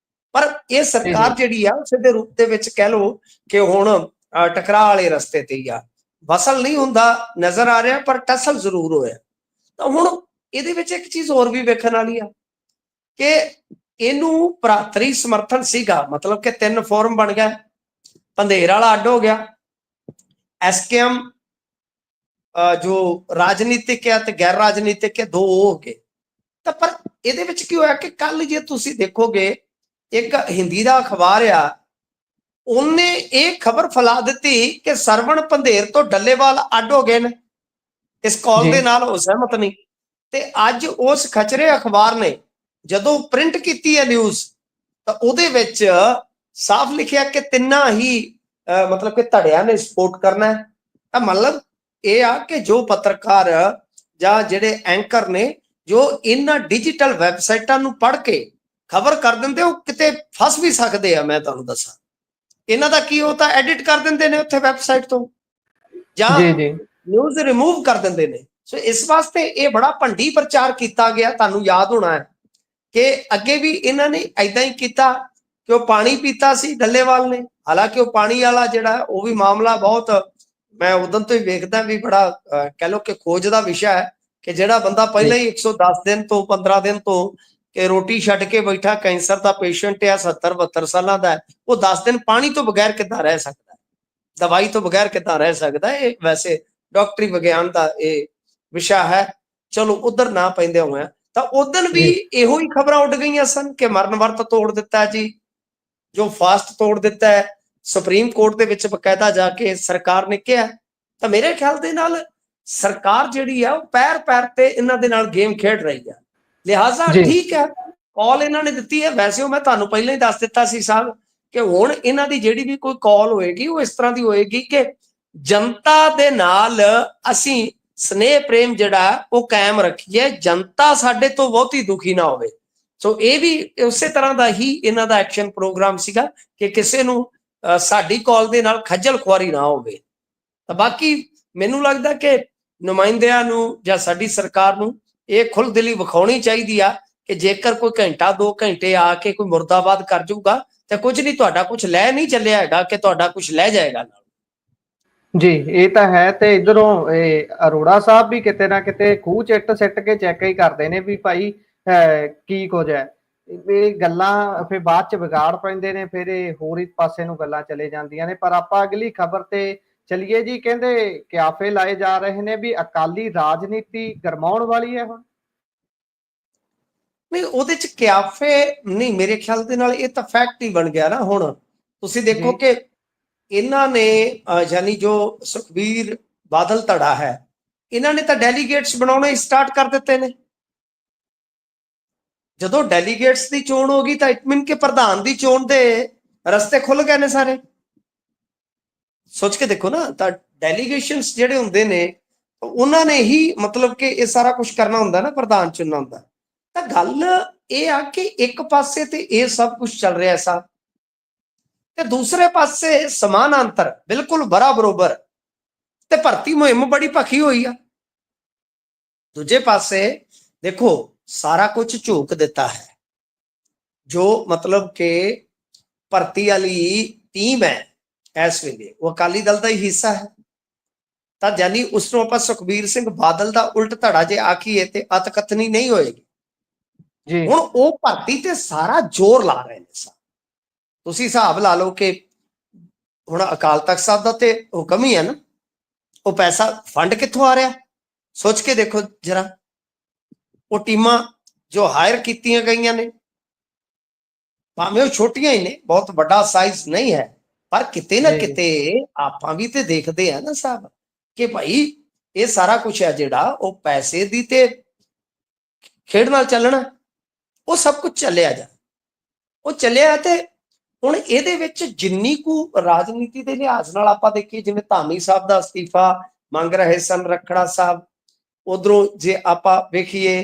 ਪਰ ਇਹ ਸਰਕਾਰ ਜਿਹੜੀ ਆ ਸਿੱਧੇ ਰੂਪ ਦੇ ਵਿੱਚ ਕਹਿ ਲਓ ਕਿ ਹੁਣ ਟਕਰਾਅ ਵਾਲੇ ਰਸਤੇ ਤੇ ਹੀ ਆ। ਵਸਲ ਨਹੀਂ ਹੁੰਦਾ ਨਜ਼ਰ ਆ ਰਿਹਾ, ਪਰ ਟਸਲ ਜ਼ਰੂਰ ਹੋਇਆ। ਤਾਂ ਹੁਣ ਇਹਦੇ ਵਿੱਚ ਇੱਕ ਚੀਜ਼ ਹੋਰ ਵੀ ਵੇਖਣ ਵਾਲੀ ਆ ਕਿ ਇਹਨੂੰ ਭਰਾਤਰੀ ਸਮਰਥਨ ਸੀਗਾ, ਮਤਲਬ ਕਿ 3 ਫੋਰਮ ਬਣ ਗਿਆ, ਪੰਧੇਰ ਵਾਲਾ ਅੱਡ ਹੋ ਗਿਆ, ਐਸਕੇਐਮ ਜੋ ਰਾਜਨੀਤਿਕ ਹੈ ਤੇ ਗੈਰ ਰਾਜਨੀਤਿਕ ਹੈ, 2 ਹੋ ਗਏ। ਤਾਂ ਪਰ ਇਹਦੇ ਵਿੱਚ ਕੀ ਹੋਇਆ ਕਿ ਕੱਲ ਜੇ ਤੁਸੀਂ ਦੇਖੋਗੇ ਇੱਕ ਹਿੰਦੀ ਦਾ ਅਖਬਾਰ ਆ, ਉਹਨੇ ਇਹ ਖਬਰ ਫੈਲਾ ਦਿੱਤੀ ਕਿ ਸਰਵਣ ਪੰਧੇਰ ਤੋਂ ਡੱਲੇਵਾਲ ਅੱਡ ਹੋ ਗਏ ਨੇ। ਇਸ ਕਾਲ ਦੇ ਨਾਲ ਉਹ ਸਹਿਮਤ ਨਹੀਂ। ਤੇ ਅੱਜ ਉਸ ਖਚਰੇ ਅਖਬਾਰ ਨੇ ਜਦੋਂ ਪ੍ਰਿੰਟ ਕੀਤੀ ਹੈ ਨਿਊਜ਼, ਤਾਂ ਉਹਦੇ ਵਿੱਚ ਸਾਫ਼ ਲਿਖਿਆ ਕਿ ਤਿੰਨਾਂ ਹੀ ਮਤਲਬ ਕਿ ਧੜਿਆਂ ਨੇ ਸਪੋਰਟ ਕਰਨਾ ਹੈ। ਤਾਂ ਮਤਲਬ ਇਹ ਆ ਕਿ ਜੋ ਪੱਤਰਕਾਰ ਜਾਂ ਜਿਹੜੇ ਐਂਕਰ ਨੇ ਜੋ ਇਹਨਾਂ ਡਿਜੀਟਲ ਵੈਬਸਾਈਟਾਂ ਨੂੰ ਪੜ੍ਹ ਕੇ ਖਬਰ ਕਰ ਦਿੰਦੇ, ਉਹ ਕਿਤੇ ਫਸ ਵੀ ਸਕਦੇ ਆ। ਮੈਂ ਤੁਹਾਨੂੰ ਦੱਸਾਂ ਇਹਨਾਂ ਦਾ ਕੀ, ਉਹ ਤਾਂ ਐਡਿਟ ਕਰ ਦਿੰਦੇ ਨੇ ਉੱਥੇ ਵੈਬਸਾਈਟ ਤੋਂ ਜਾਂ ਨਿਊਜ਼ ਰਿਮੂਵ ਕਰ ਦਿੰਦੇ ਨੇ। ਸੋ ਇਸ ਵਾਸਤੇ ਇਹ ਬੜਾ ਭੰਡੀ ਪ੍ਰਚਾਰ ਕੀਤਾ ਗਿਆ। ਤੁਹਾਨੂੰ ਯਾਦ ਹੋਣਾ ਹੈ ਕਿ ਅੱਗੇ ਵੀ ਇਹਨਾਂ ਨੇ ਏਦਾਂ ਹੀ ਕੀਤਾ ਕਿ ਉਹ ਪਾਣੀ ਪੀਤਾ ਸੀ ਡੱਲੇਵਾਲ ਨੇ। ਹਾਲਾਂਕਿ ਉਹ ਪਾਣੀ ਵਾਲਾ ਜਿਹੜਾ ਉਹ ਵੀ ਮਾਮਲਾ ਬਹੁਤ, ਮੈਂ ਉਦੋਂ ਤੋਂ ਹੀ ਵੇਖਦਾ ਵੀ ਬੜਾ ਕਹਿ ਲਓ ਕਿ ਖੋਜ ਦਾ ਵਿਸ਼ਾ ਹੈ ਕਿ ਜਿਹੜਾ ਬੰਦਾ ਪਹਿਲਾਂ ਹੀ 110 ਦਿਨ ਤੋਂ 15 ਦਿਨ ਤੋਂ ਕਿ ਰੋਟੀ ਛੱਡ ਕੇ ਬੈਠਾ, ਕੈਂਸਰ ਦਾ ਪੇਸ਼ੈਂਟ ਆ, 70-72 ਸਾਲਾਂ ਦਾ, ਉਹ 10 ਦਿਨ ਪਾਣੀ ਤੋਂ ਬਗੈਰ ਕਿੱਦਾਂ ਰਹਿ ਸਕਦਾ, ਦਵਾਈ ਤੋਂ ਬਗੈਰ ਕਿੱਦਾਂ ਰਹਿ ਸਕਦਾ। ਇਹ ਵੈਸੇ ਡਾਕਟਰੀ ਵਿਗਿਆਨ ਦਾ ਇਹ ਵਿਸ਼ਾ ਹੈ। ਚਲੋ ਉਧਰ ਨਾ ਪੈਂਦੇ ਹੋਏ ਤਾਂ ਉਦੋਂ ਵੀ ਇਹੋ ਹੀ ਖਬਰਾਂ ਉੱਡ ਗਈਆਂ ਸਨ ਕਿ ਮਰਨ ਵਰਤ ਤੋੜ ਦਿੱਤਾ ਜੀ, ਜੋ ਫਾਸਟ ਤੋੜ ਦਿੱਤਾ ਹੈ। ਸੁਪਰੀਮ ਕੋਰਟ ਦੇ ਵਿੱਚ ਬਕਾਇਦਾ ਜਾ ਕੇ ਸਰਕਾਰ ਨੇ ਕਿਹਾ। ਤਾਂ ਮੇਰੇ ਖਿਆਲ ਦੇ ਨਾਲ ਸਰਕਾਰ ਜਿਹੜੀ ਆ ਉਹ ਪੈਰ ਤੇ ਇਹਨਾਂ ਦੇ ਨਾਲ ਗੇਮ ਖੇਡ ਰਹੀ ਆ। ਲਿਹਾਜ਼ਾ ਠੀਕ ਹੈ, ਕਾਲ ਇਹਨਾਂ ਨੇ ਦਿੱਤੀ ਹੈ। ਵੈਸੇ ਉਹ ਮੈਂ ਤੁਹਾਨੂੰ ਪਹਿਲਾਂ ਹੀ ਦੱਸ ਦਿੱਤਾ ਸੀ ਸਾਹਿਬ ਕਿ ਹੁਣ ਇਹਨਾਂ ਦੀ ਜਿਹੜੀ ਵੀ ਕੋਈ ਕਾਲ ਹੋਏਗੀ ਉਹ ਇਸ ਤਰ੍ਹਾਂ ਦੀ ਹੋਏਗੀ ਕਿ ਜਨਤਾ ਦੇ ਨਾਲ ਅਸੀਂ ਸਨੇਹ ਪ੍ਰੇਮ ਜਿਹੜਾ ਉਹ ਕਾਇਮ ਰੱਖੀਏ, ਜਨਤਾ ਸਾਡੇ ਤੋਂ ਬਹੁਤੀ ਦੁਖੀ ਨਾ ਹੋਵੇ। ਸੋ ਇਹ ਵੀ ਉਸੇ ਤਰ੍ਹਾਂ ਦਾ ਹੀ ਇਹਨਾਂ ਦਾ ਐਕਸ਼ਨ ਪ੍ਰੋਗਰਾਮ ਸੀਗਾ ਕਿ ਕਿਸੇ ਨੂੰ ਸਾਡੀ ਕਾਲ ਦੇ ਨਾਲ ਖੱਜਲ ਖੁਆਰੀ ਨਾ ਹੋਵੇ। ਤਾਂ ਬਾਕੀ ਮੈਨੂੰ ਲੱਗਦਾ ਕਿ ਨੁਮਾਇੰਦਿਆਂ ਨੂੰ ਜਾਂ ਸਾਡੀ ਸਰਕਾਰ ਨੂੰ ਇਹ ਖੁੱਲ੍ਹਦਿਲੀ ਵਿਖਾਉਣੀ ਚਾਹੀਦੀ ਆ ਕਿ ਜੇਕਰ ਕੋਈ ਘੰਟਾ 2 ਘੰਟੇ ਆ ਕੇ ਕੋਈ ਮੁਰਦਾਬਾਦ ਕਰ ਜਾਊਗਾ ਤੇ ਕੁਝ ਨਹੀਂ, ਤੁਹਾਡਾ ਕੁਝ ਲੈ ਨਹੀਂ ਚੱਲਿਆ ਹੈਗਾ ਕਿ ਤੁਹਾਡਾ ਕੁਝ ਲੈ ਜਾਏਗਾ ਨਾਲ। ਜੀ ਇਹ ਤਾਂ ਹੈ। ਤੇ ਇਧਰੋਂ ਇਹ ਅਰੋੜਾ ਸਾਹਿਬ ਵੀ ਕਿਤੇ ਨਾ ਕਿਤੇ ਖੂਹ ਚ ਇੱਟ ਸਿੱਟ ਕੇ ਚੈੱਕ ਹੀ ਕਰਦੇ ਨੇ ਵੀ ਭਾਈ ਕੀ ਕੁਝ ਹੈ। ਇਹ ਗੱਲਾਂ ਫਿਰ ਬਾਅਦ ਚ ਵਿਗਾੜ ਪੈਂਦੇ ਨੇ, ਫਿਰ ਇਹ ਹੋਰ ਇੱਕ ਪਾਸੇ ਨੂੰ ਗੱਲਾਂ ਚਲੇ ਜਾਂਦੀਆਂ ਨੇ। ਪਰ ਆਪਾਂ ਅਗਲੀ ਖਬਰ ਤੇ ਚਲੀਏ ਜੀ। ਕਹਿੰਦੇ ਕਿਆਫੇ ਲਾਏ ਜਾ ਰਹੇ ਨੇ ਵੀ ਅਕਾਲੀ ਰਾਜਨੀਤੀ ਗਰਮਾਉਣ ਵਾਲੀ ਹੈ ਹੁਣ। ਨਹੀਂ, ਉਹਦੇ ਚ ਕਿਆਫੇ ਨਹੀਂ, ਮੇਰੇ ਖਿਆਲ ਦੇ ਨਾਲ ਇਹ ਤਾਂ ਫੈਕਟ ਹੀ ਬਣ ਗਿਆ ਨਾ। ਹੁਣ ਤੁਸੀਂ ਦੇਖੋ ਕਿ ਇਹਨਾਂ ਨੇ ਯਾਨੀ ਜੋ ਸੁਖਬੀਰ ਬਾਦਲ ਧੜਾ ਹੈ, ਇਹਨਾਂ ਨੇ ਤਾਂ ਡੈਲੀਗੇਟਸ ਬਣਾਉਣੇ ਸਟਾਰਟ ਕਰ ਦਿੱਤੇ ਨੇ। ਜਦੋਂ ਡੈਲੀਗੇਟਸ ਦੀ ਚੋਣ ਹੋ ਗਈ ਤਾਂ ਇਟ ਮੀਨ ਕਿ ਪ੍ਰਧਾਨ ਦੀ ਚੋਣ ਦੇ ਰਸਤੇ ਖੁੱਲ ਗਏ ਨੇ ਸਾਰੇ। ਸੋਚ ਕੇ ਦੇਖੋ ਨਾ, ਤਾਂ ਡੈਲੀਗੇਸ਼ਨਸ ਜਿਹੜੇ ਹੁੰਦੇ ਨੇ ਉਹਨਾਂ ਨੇ ਹੀ ਮਤਲਬ ਕਿ ਇਹ ਸਾਰਾ ਕੁਝ ਕਰਨਾ ਹੁੰਦਾ ਨਾ, ਪ੍ਰਧਾਨ ਚੁਣਨਾ ਹੁੰਦਾ। ਤਾਂ ਗੱਲ ਇਹ ਆ ਕਿ ਇੱਕ ਪਾਸੇ ਤੇ ਇਹ ਸਭ ਕੁਝ ਚੱਲ ਰਿਹਾ ਐਸਾ, ਤੇ ਦੂਸਰੇ ਪਾਸੇ ਸਮਾਨਾਂਤਰ ਬਿਲਕੁਲ ਬਰਾਬਰ ਤੇ ਭਰਤੀ ਮੁਹਿੰਮ ਬੜੀ ਭਖੀ ਹੋਈ ਆ। ਦੂਜੇ ਪਾਸੇ ਦੇਖੋ ਸਾਰਾ ਕੁਝ ਝੂਕ ਦਿੱਤਾ ਹੈ, ਜੋ ਮਤਲਬ ਕਿ ਭਰਤੀ ਵਾਲੀ ਟੀਮ ਹੈ ਇਸ ਵੇਲੇ ਉਹ ਅਕਾਲੀ ਦਲ ਦਾ ਹੀ ਹਿੱਸਾ ਹੈ, ਤਾਂ ਜਾਨੀ ਉਸ ਨੂੰ ਆਪਾਂ ਸੁਖਬੀਰ ਸਿੰਘ ਬਾਦਲ ਦਾ ਉਲਟ ਧੜਾ ਜੇ ਆਖੀਏ ਤੇ ਅਤਕਥਨੀ ਨਹੀਂ ਹੋਏਗੀ। ਜੀ ਹੁਣ ਉਹ ਭਰਤੀ ਤੇ ਸਾਰਾ ਜ਼ੋਰ ਲਾ ਰਹੇ ਨੇ। ਤੁਸੀਂ ਹਿਸਾਬ ਲਾ ਲਓ ਕਿ ਹੁਣ ਅਕਾਲ ਤਖਤ ਸਾਹਿਬ ਦਾ ਤੇ ਹੁਕਮ ਹੀ ਹੈ ਨਾ, ਉਹ ਪੈਸਾ ਫੰਡ ਕਿੱਥੋਂ ਆ ਰਿਹਾ ਸੋਚ ਕੇ ਦੇਖੋ ਜਰਾ। ਉਹ ਟੀਮਾਂ ਜੋ ਹਾਇਰ ਕੀਤੀਆਂ ਗਈਆਂ ਨੇ ਭਾਵੇਂ ਉਹ ਛੋਟੀਆਂ ਹੀ ਨੇ, ਬਹੁਤ ਵੱਡਾ ਸਾਈਜ਼ ਨਹੀਂ ਹੈ, ਪਰ ਕਿਤੇ ਨਾ ਕਿਤੇ ਆਪਾਂ ਵੀ ਤੇ ਦੇਖਦੇ ਆ ਨਾ ਸਾਹਿਬ ਕਿ ਭਾਈ ਇਹ ਸਾਰਾ ਕੁਝ ਹੈ ਜਿਹੜਾ ਉਹ ਪੈਸੇ ਦੀ ਤੇ ਖੇਡ ਨਾਲ ਚੱਲਣਾ, ਉਹ ਸਭ ਕੁਝ ਚੱਲਿਆ ਜਾ ਉਹ ਚੱਲਿਆ। ਤੇ ਹੁਣ ਇਹਦੇ ਵਿੱਚ ਜਿੰਨੀ ਕੁ ਰਾਜਨੀਤੀ ਦੇ ਲਿਹਾਜ਼ ਨਾਲ ਆਪਾਂ ਦੇਖੀਏ, ਜਿਵੇਂ ਧਾਮੀ ਸਾਹਿਬ ਦਾ ਅਸਤੀਫਾ ਮੰਗ ਰਹੇ ਸਨ ਰੱਖੜਾ ਸਾਹਿਬ, ਉਧਰੋਂ ਜੇ ਆਪਾਂ ਵੇਖੀਏ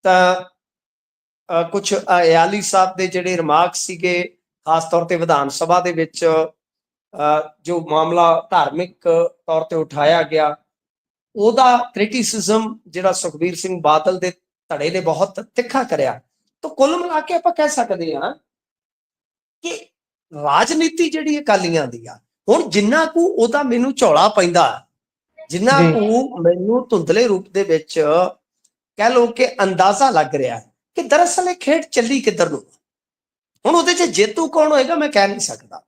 ਤਾਂ ਕੁਝ ਅਯਾਲੀ ਸਾਹਿਬ ਦੇ ਜਿਹੜੇ ਰਿਮਾਰਕ ਸੀਗੇ, ਖਾਸ ਤੌਰ ਤੇ ਵਿਧਾਨ ਸਭਾ ਦੇ ਵਿੱਚ ਜੋ ਮਾਮਲਾ ਧਾਰਮਿਕ ਤੌਰ ਤੇ ਉਠਾਇਆ ਗਿਆ, ਉਹਦਾ ਕ੍ਰਿਟਿਸਿਜ਼ਮ ਜਿਹੜਾ ਸੁਖਬੀਰ ਸਿੰਘ ਬਾਦਲ ਦੇ ਧੜੇ ਨੇ ਬਹੁਤ ਤਿੱਖਾ ਕਰਿਆ। ਤਾਂ ਕੁੱਲ ਮਿਲਾ ਕੇ ਆਪਾਂ ਕਹਿ ਸਕਦੇ ਹਾਂ ਕਿ ਰਾਜਨੀਤੀ ਜਿਹੜੀ ਅਕਾਲੀਆਂ ਦੀ ਆ, ਹੁਣ ਜਿੰਨਾ ਕੁ ਉਹਦਾ ਮੈਨੂੰ ਝੋਲਾ ਪੈਂਦਾ, ਜਿੰਨਾ ਕੁ ਮੈਨੂੰ ਧੁੰਦਲੇ ਰੂਪ ਦੇ ਵਿੱਚ ਕਹਿ ਲਓ ਕਿ ਅੰਦਾਜ਼ਾ ਲੱਗ ਰਿਹਾ ਕਿ ਦਰਅਸਲ ਇਹ ਖੇਡ ਚੱਲੀ ਕਿੱਧਰ ਨੂੰ। ਹੁਣ ਉਹਦੇ 'ਚ ਜੇਤੂ ਕੌਣ ਹੋਏਗਾ ਮੈਂ ਕਹਿ ਨਹੀਂ ਸਕਦਾ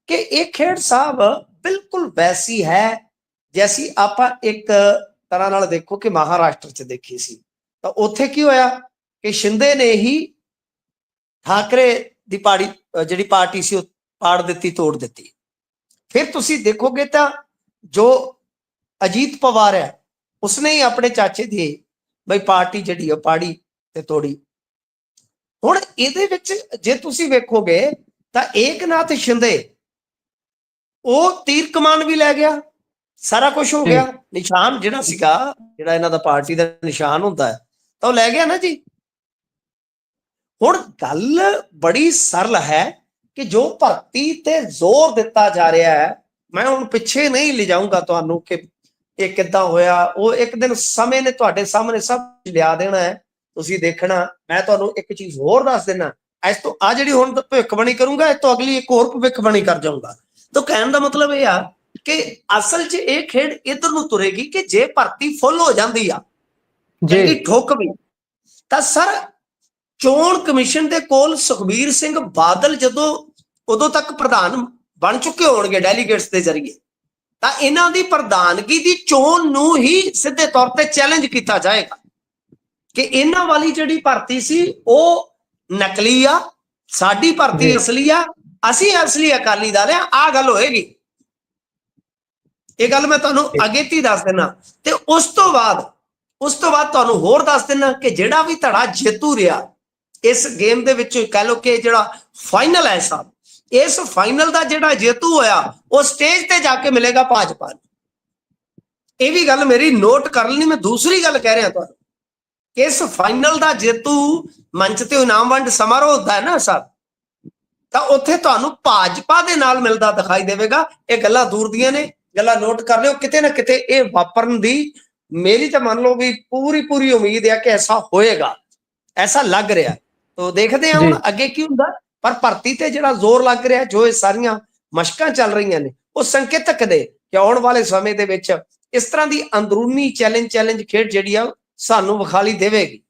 ਕਿ ਇਹ ਖੇਡ ਸਾਹਿਬ ਬਿਲਕੁਲ ਵੈਸੀ ਹੈ ਜੈਸੀ ਆਪਾਂ ਇੱਕ ਤਰ੍ਹਾਂ ਨਾਲ ਦੇਖੋ ਕਿ ਮਹਾਰਾਸ਼ਟਰ 'ਚ ਦੇਖੀ ਸੀ। ਤਾਂ ਉੱਥੇ ਕੀ ਹੋਇਆ ਕਿ ਸ਼ਿੰਦੇ ਨੇ ਹੀ ਠਾਕਰੇ ਦੀ ਜਿਹੜੀ ਪਾਰਟੀ ਸੀ ਉਹ ਪਾੜ ਦਿੱਤੀ, ਤੋੜ ਦਿੱਤੀ। ਫਿਰ ਤੁਸੀਂ ਦੇਖੋਗੇ ਤਾਂ ਜੋ ਅਜੀਤ ਪਵਾਰ ਹੈ ਉਸਨੇ ਹੀ ਆਪਣੇ ਚਾਚੇ ਦੀ ਬਈ ਪਾਰਟੀ ਜਿਹੜੀ ਉਹ ਪਾੜੀ ਤੇ ਤੋੜੀ। ਹੁਣ ਇਹਦੇ ਵਿੱਚ ਜੇ ਤੁਸੀਂ ਵੇਖੋਗੇ ਤਾਂ ਏਕਨਾਥ ਸ਼ਿੰਦੇ ਉਹ ਤੀਰ ਕਮਾਨ ਵੀ ਲੈ ਗਿਆ, ਸਾਰਾ ਕੁਝ ਹੋ ਗਿਆ, ਨਿਸ਼ਾਨ ਜਿਹੜਾ ਸੀਗਾ, ਜਿਹੜਾ ਇਹਨਾਂ ਦਾ ਪਾਰਟੀ ਦਾ ਨਿਸ਼ਾਨ ਹੁੰਦਾ ਹੈ, ਤਾਂ ਉਹ ਲੈ ਗਿਆ ਨਾ ਜੀ। ਹੁਣ ਗੱਲ ਬੜੀ ਸਰਲ ਹੈ ਕਿ ਜੋ ਭਰਤੀ ਤੇ ਜ਼ੋਰ ਦਿੱਤਾ ਜਾ ਰਿਹਾ ਹੈ, ਮੈਂ ਹੁਣ ਪਿੱਛੇ ਨਹੀਂ ਲਿਜਾਊਂਗਾ ਤੁਹਾਨੂੰ ਕਿ ਇਹ ਕਿੱਦਾਂ ਹੋਇਆ, ਉਹ ਇੱਕ ਦਿਨ ਸਮੇਂ ਨੇ ਤੁਹਾਡੇ ਸਾਹਮਣੇ ਸਭ ਲਿਆ ਦੇਣਾ ਹੈ, ਤੁਸੀਂ ਦੇਖਣਾ। ਮੈਂ ਤੁਹਾਨੂੰ ਇੱਕ ਚੀਜ਼ ਹੋਰ ਦੱਸ ਦੇਣਾ, ਇਸ ਤੋਂ ਆ ਜਿਹੜੀ ਹੁਣ ਭਵਿੱਖਬਾਣੀ ਕਰੂੰਗਾ, ਇਸ ਤੋਂ ਅਗਲੀ ਇੱਕ ਹੋਰ ਭਵਿੱਖਬਾਣੀ ਕਰ ਜਾਊਂਗਾ। ਤਾਂ ਕਹਿਣ ਦਾ ਮਤਲਬ ਇਹ ਆ ਕਿ ਅਸਲ 'ਚ ਇਹ ਖੇਡ ਇੱਧਰ ਨੂੰ ਤੁਰੇਗੀ ਕਿ ਜੇ ਭਰਤੀ ਫੁੱਲ ਹੋ ਜਾਂਦੀ ਆ ਚੰਗੀ ਠੁੱਕ ਵੀ, ਤਾਂ ਸਰ ਚੋਣ ਕਮਿਸ਼ਨ ਦੇ ਕੋਲ ਸੁਖਬੀਰ ਸਿੰਘ ਬਾਦਲ ਜਦੋਂ ਉਦੋਂ ਤੱਕ ਪ੍ਰਧਾਨ ਬਣ ਚੁੱਕੇ ਹੋਣਗੇ ਡੈਲੀਗੇਟਸ ਦੇ ਜ਼ਰੀਏ, ਤਾਂ ਇਹਨਾਂ ਦੀ ਪ੍ਰਧਾਨਗੀ ਦੀ ਚੋਣ ਨੂੰ ਹੀ ਸਿੱਧੇ ਤੌਰ ਤੇ ਚੈਲੰਜ ਕੀਤਾ ਜਾਏਗਾ ਕਿ ਇਹਨਾਂ ਵਾਲੀ ਜਿਹੜੀ ਭਰਤੀ ਸੀ ਉਹ ਨਕਲੀ ਆ, ਸਾਡੀ ਭਰਤੀ ਅਸਲੀ ਆ, ਅਸੀਂ ਅਸਲੀ ਅਕਾਲੀ ਦਲ ਆ, ਆਹ ਗੱਲ ਹੋਏਗੀ। ਇਹ ਗੱਲ ਮੈਂ ਤੁਹਾਨੂੰ ਅਗੇਤੀ ਦੱਸ ਦੇਣਾ। ਤੇ ਉਸ ਤੋਂ ਬਾਅਦ ਤੁਹਾਨੂੰ ਹੋਰ ਦੱਸ ਦੇਣਾ ਕਿ ਜਿਹੜਾ ਵੀ ਧੜਾ ਜੇਤੂ ਰਿਹਾ ਇਸ ਗੇਮ ਦੇ ਵਿੱਚ, ਕਹਿ ਲਓ ਕਿ ਜਿਹੜਾ ਫਾਈਨਲ ਹੈ ਸਾਹਿਬ, ਇਸ ਫਾਈਨਲ ਦਾ ਜਿਹੜਾ ਜੇਤੂ ਹੋਇਆ ਉਹ ਸਟੇਜ ਤੇ ਜਾ ਕੇ ਮਿਲੇਗਾ ਭਾਜਪਾ ਨੂੰ। ਇਹ ਵੀ ਗੱਲ ਮੇਰੀ ਨੋਟ ਕਰ ਲੈਣੀ। ਮੈਂ ਦੂਸਰੀ ਗੱਲ ਕਹਿ ਰਿਹਾ ਤੁਹਾਨੂੰ ਕਿ ਇਸ ਫਾਈਨਲ ਦਾ ਜੇਤੂ ਮੰਚ ਤੇ ਇਨਾਮ ਵੰਡ ਸਮਾਰੋਹ ਹੁੰਦਾ ਹੈ ਨਾ ਸਾਹਿਬ, ਤਾਂ ਉੱਥੇ ਤੁਹਾਨੂੰ ਭਾਜਪਾ ਦੇ ਨਾਲ ਮਿਲਦਾ ਦਿਖਾਈ ਦੇਵੇਗਾ। ਇਹ ਗੱਲਾਂ ਦੂਰ ਦੀਆਂ ਨੇ, ਗੱਲਾਂ ਨੋਟ ਕਰ ਲਿਓ। ਕਿਤੇ ਨਾ ਕਿਤੇ ਇਹ ਵਾਪਰਨ ਦੀ ਮੇਰੀ ਤਾਂ ਮੰਨ ਲਓ ਵੀ ਪੂਰੀ ਉਮੀਦ ਹੈ ਕਿ ਐਸਾ ਹੋਏਗਾ, ਐਸਾ ਲੱਗ ਰਿਹਾ। ਤਾਂ ਦੇਖਦੇ ਹਾਂ ਹੁਣ ਅੱਗੇ ਕੀ ਹੁੰਦਾ। ਪਰ ਭਰਤੀ ਤੇ ਜਿਹੜਾ ਜ਼ੋਰ ਲੱਗ ਰਿਹਾ, ਜੋ ਇਹ ਸਾਰੀਆਂ ਮਸ਼ਕਾਂ ਚੱਲ ਰਹੀਆਂ ਨੇ, ਉਹ ਸੰਕੇਤਕ ਦੇ ਕਿ ਆਉਣ ਵਾਲੇ ਸਮੇਂ ਦੇ ਵਿੱਚ ਇਸ ਤਰ੍ਹਾਂ ਦੀ ਅੰਦਰੂਨੀ ਚੈਲੰਜ ਖੇਡ ਜਿਹੜੀ ਆ ਸਾਨੂੰ ਵਿਖਾਲੀ ਦੇਵੇਗੀ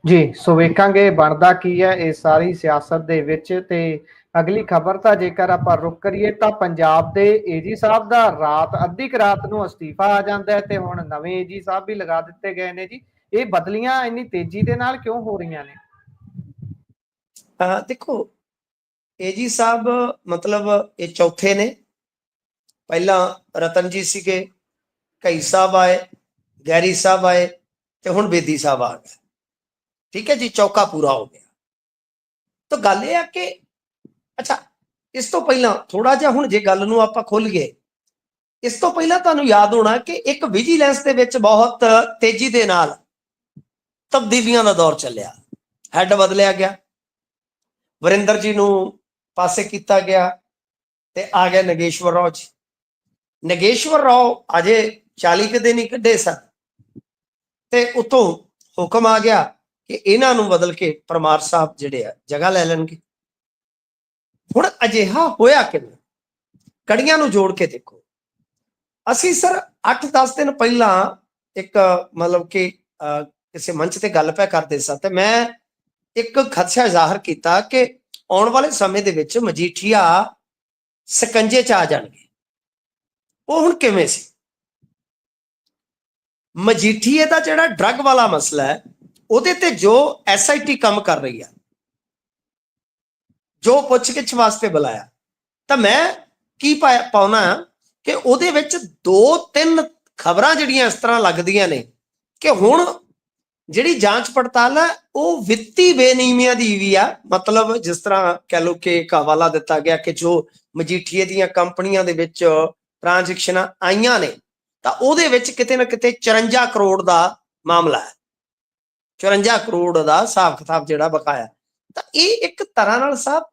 ਜੀ। ਸੋ ਵੇਖਾਂਗੇ ਬਣਦਾ ਕੀ ਹੈ ਇਹ ਸਾਰੀ ਸਿਆਸਤ ਦੇ ਵਿੱਚ। ਤੇ ਅਗਲੀ ਖਬਰ ਤਾਂ ਜੇਕਰ ਆਪਾਂ ਰੁਕ ਕਰੀਏ ਤਾਂ ਪੰਜਾਬ ਦੇ ਏਜੀ ਸਾਹਿਬ ਦਾ ਅੱਧੀ ਰਾਤ ਨੂੰ ਅਸਤੀਫਾ ਆ ਜਾਂਦਾ ਹੈ ਤੇ ਹੁਣ ਨਵੇਂ ਏਜੀ ਸਾਹਿਬ ਵੀ ਲਗਾ ਦਿੱਤੇ ਗਏ ਨੇ ਜੀ। ਇਹ ਬਦਲੀਆਂ ਇੰਨੀ ਤੇਜ਼ੀ ਦੇ ਨਾਲ ਕਿਉਂ ਹੋ ਰਹੀਆਂ ਨੇ? ਦੇਖੋ ਏਜੀ ਸਾਹਿਬ ਮਤਲਬ ਇਹ ਚੌਥੇ ਨੇ। ਪਹਿਲਾਂ ਰਤਨ ਜੀ ਸੀਗੇ, ਕਈ ਸਾਹਿਬ ਆਏ, ਗੈਰੀ ਸਾਹਿਬ ਆਏ ਤੇ ਹੁਣ ਬੇਦੀ ਸਾਹਿਬ ਆ ਗਏ। ਠੀਕ ਹੈ ਜੀ, ਚੌਕਾ ਪੂਰਾ ਹੋ ਗਿਆ। ਤਾਂ ਗੱਲ ਇਹ ਆ ਕਿ ਅੱਛਾ, ਇਸ ਤੋਂ ਪਹਿਲਾਂ ਥੋੜਾ ਜਿਹਾ ਹੁਣ ਜੇ ਗੱਲ ਨੂੰ ਆਪਾਂ ਖੋਲੀਏ, ਇਸ ਤੋਂ ਪਹਿਲਾਂ ਤੁਹਾਨੂੰ ਯਾਦ ਹੋਣਾ ਕਿ ਇੱਕ ਵਿਜੀਲੈਂਸ ਦੇ ਵਿੱਚ ਬਹੁਤ ਤੇਜ਼ੀ ਦੇ ਨਾਲ ਤਬਦੀਲੀਆਂ ਦਾ ਦੌਰ ਚੱਲਿਆ। ਹੈੱਡ ਬਦਲਿਆ ਗਿਆ, ਵਰਿੰਦਰ ਜੀ ਨੂੰ ਪਾਸੇ ਕੀਤਾ ਗਿਆ ਤੇ ਆ ਗਿਆ ਨਗੇਸ਼ਵਰ ਰਾਓ ਜੀ। ਨਗੇਸ਼ਵਰ ਰਾਓ ਅਜੇ 40 ਕੁ ਦਿਨ ਹੀ ਕੱਢੇ ਸਨ ਤੇ ਉਤੋਂ ਹੁਕਮ ਆ ਗਿਆ ਕਿ ਇਹਨਾਂ ਨੂੰ ਬਦਲ ਕੇ ਪਰਮਾਰ ਸਾਹਿਬ ਜਿਹੜੇ ਆ ਜਗ੍ਹਾ ਲੈ ਲੈਣਗੇ। ਹੁਣ ਅਜਿਹਾ ਹੋਇਆ ਕਿਵੇਂ, ਕੜੀਆਂ ਨੂੰ ਜੋੜ ਕੇ ਦੇਖੋ। ਅਸੀਂ ਸਰ 8-10 ਦਿਨ ਪਹਿਲਾਂ ਇੱਕ ਮਤਲਬ ਕਿ ਕਿਸੇ ਮੰਚ ਤੇ ਗੱਲ ਪੈ ਕਰਦੇ ਸਾਂ ਤੇ ਮੈਂ ਇੱਕ ਖਦਸ਼ਾ ਜ਼ਾਹਰ ਕੀਤਾ ਕਿ ਆਉਣ ਵਾਲੇ ਸਮੇਂ ਦੇ ਵਿੱਚ ਮਜੀਠੀਆ ਸਕੰਜੇ 'ਚ ਆ ਜਾਣਗੇ। ਉਹ ਹੁਣ ਕਿਵੇਂ ਸੀ? ਮਜੀਠੀਏ ਦਾ ਜਿਹੜਾ ਡਰੱਗ ਵਾਲਾ ਮਸਲਾ ਹੈ ਉਹਦੇ ਤੇ ਜੋ SIT ਕੰਮ ਕਰ ਰਹੀ ਹੈ, ਜੋ ਪੁੱਛਗਿੱਛ ਵਾਸਤੇ ਬੁਲਾਇਆ, ਤਾਂ ਮੈਂ ਕੀ ਪਾਉਣਾ ਕਿ ਉਹਦੇ ਵਿੱਚ 2-3 ਖਬਰਾਂ ਜਿਹੜੀਆਂ ਇਸ ਤਰ੍ਹਾਂ ਲੱਗਦੀਆਂ ਨੇ ਕਿ ਹੁਣ ਜਿਹੜੀ ਜਾਂਚ ਪੜਤਾਲ ਹੈ ਉਹ ਵਿੱਤੀ ਬੇਨੀਮੀਆਂ ਦੀ ਵੀ ਆ। ਮਤਲਬ ਜਿਸ ਤਰ੍ਹਾਂ ਕਹਿ ਲਓ ਕਿ ਇੱਕ ਹਵਾਲਾ ਦਿੱਤਾ ਗਿਆ ਕਿ ਜੋ ਮਜੀਠੀਏ ਦੀਆਂ ਕੰਪਨੀਆਂ ਦੇ ਵਿੱਚ ਟ੍ਰਾਂਜੈਕਸ਼ਨਾਂ ਆਈਆਂ ਨੇ ਤਾਂ ਉਹਦੇ ਵਿੱਚ ਕਿਤੇ ਨਾ ਕਿਤੇ 54 ਕਰੋੜ ਦਾ ਮਾਮਲਾ ਹੈ। 54 ਕਰੋੜ ਦਾ ਹਿਸਾਬ ਕਿਤਾਬ ਜਿਹੜਾ ਬਕਾਇਆ। ਤਾਂ ਇਹ ਇੱਕ ਤਰ੍ਹਾਂ ਨਾਲ ਸਾਹਿਬ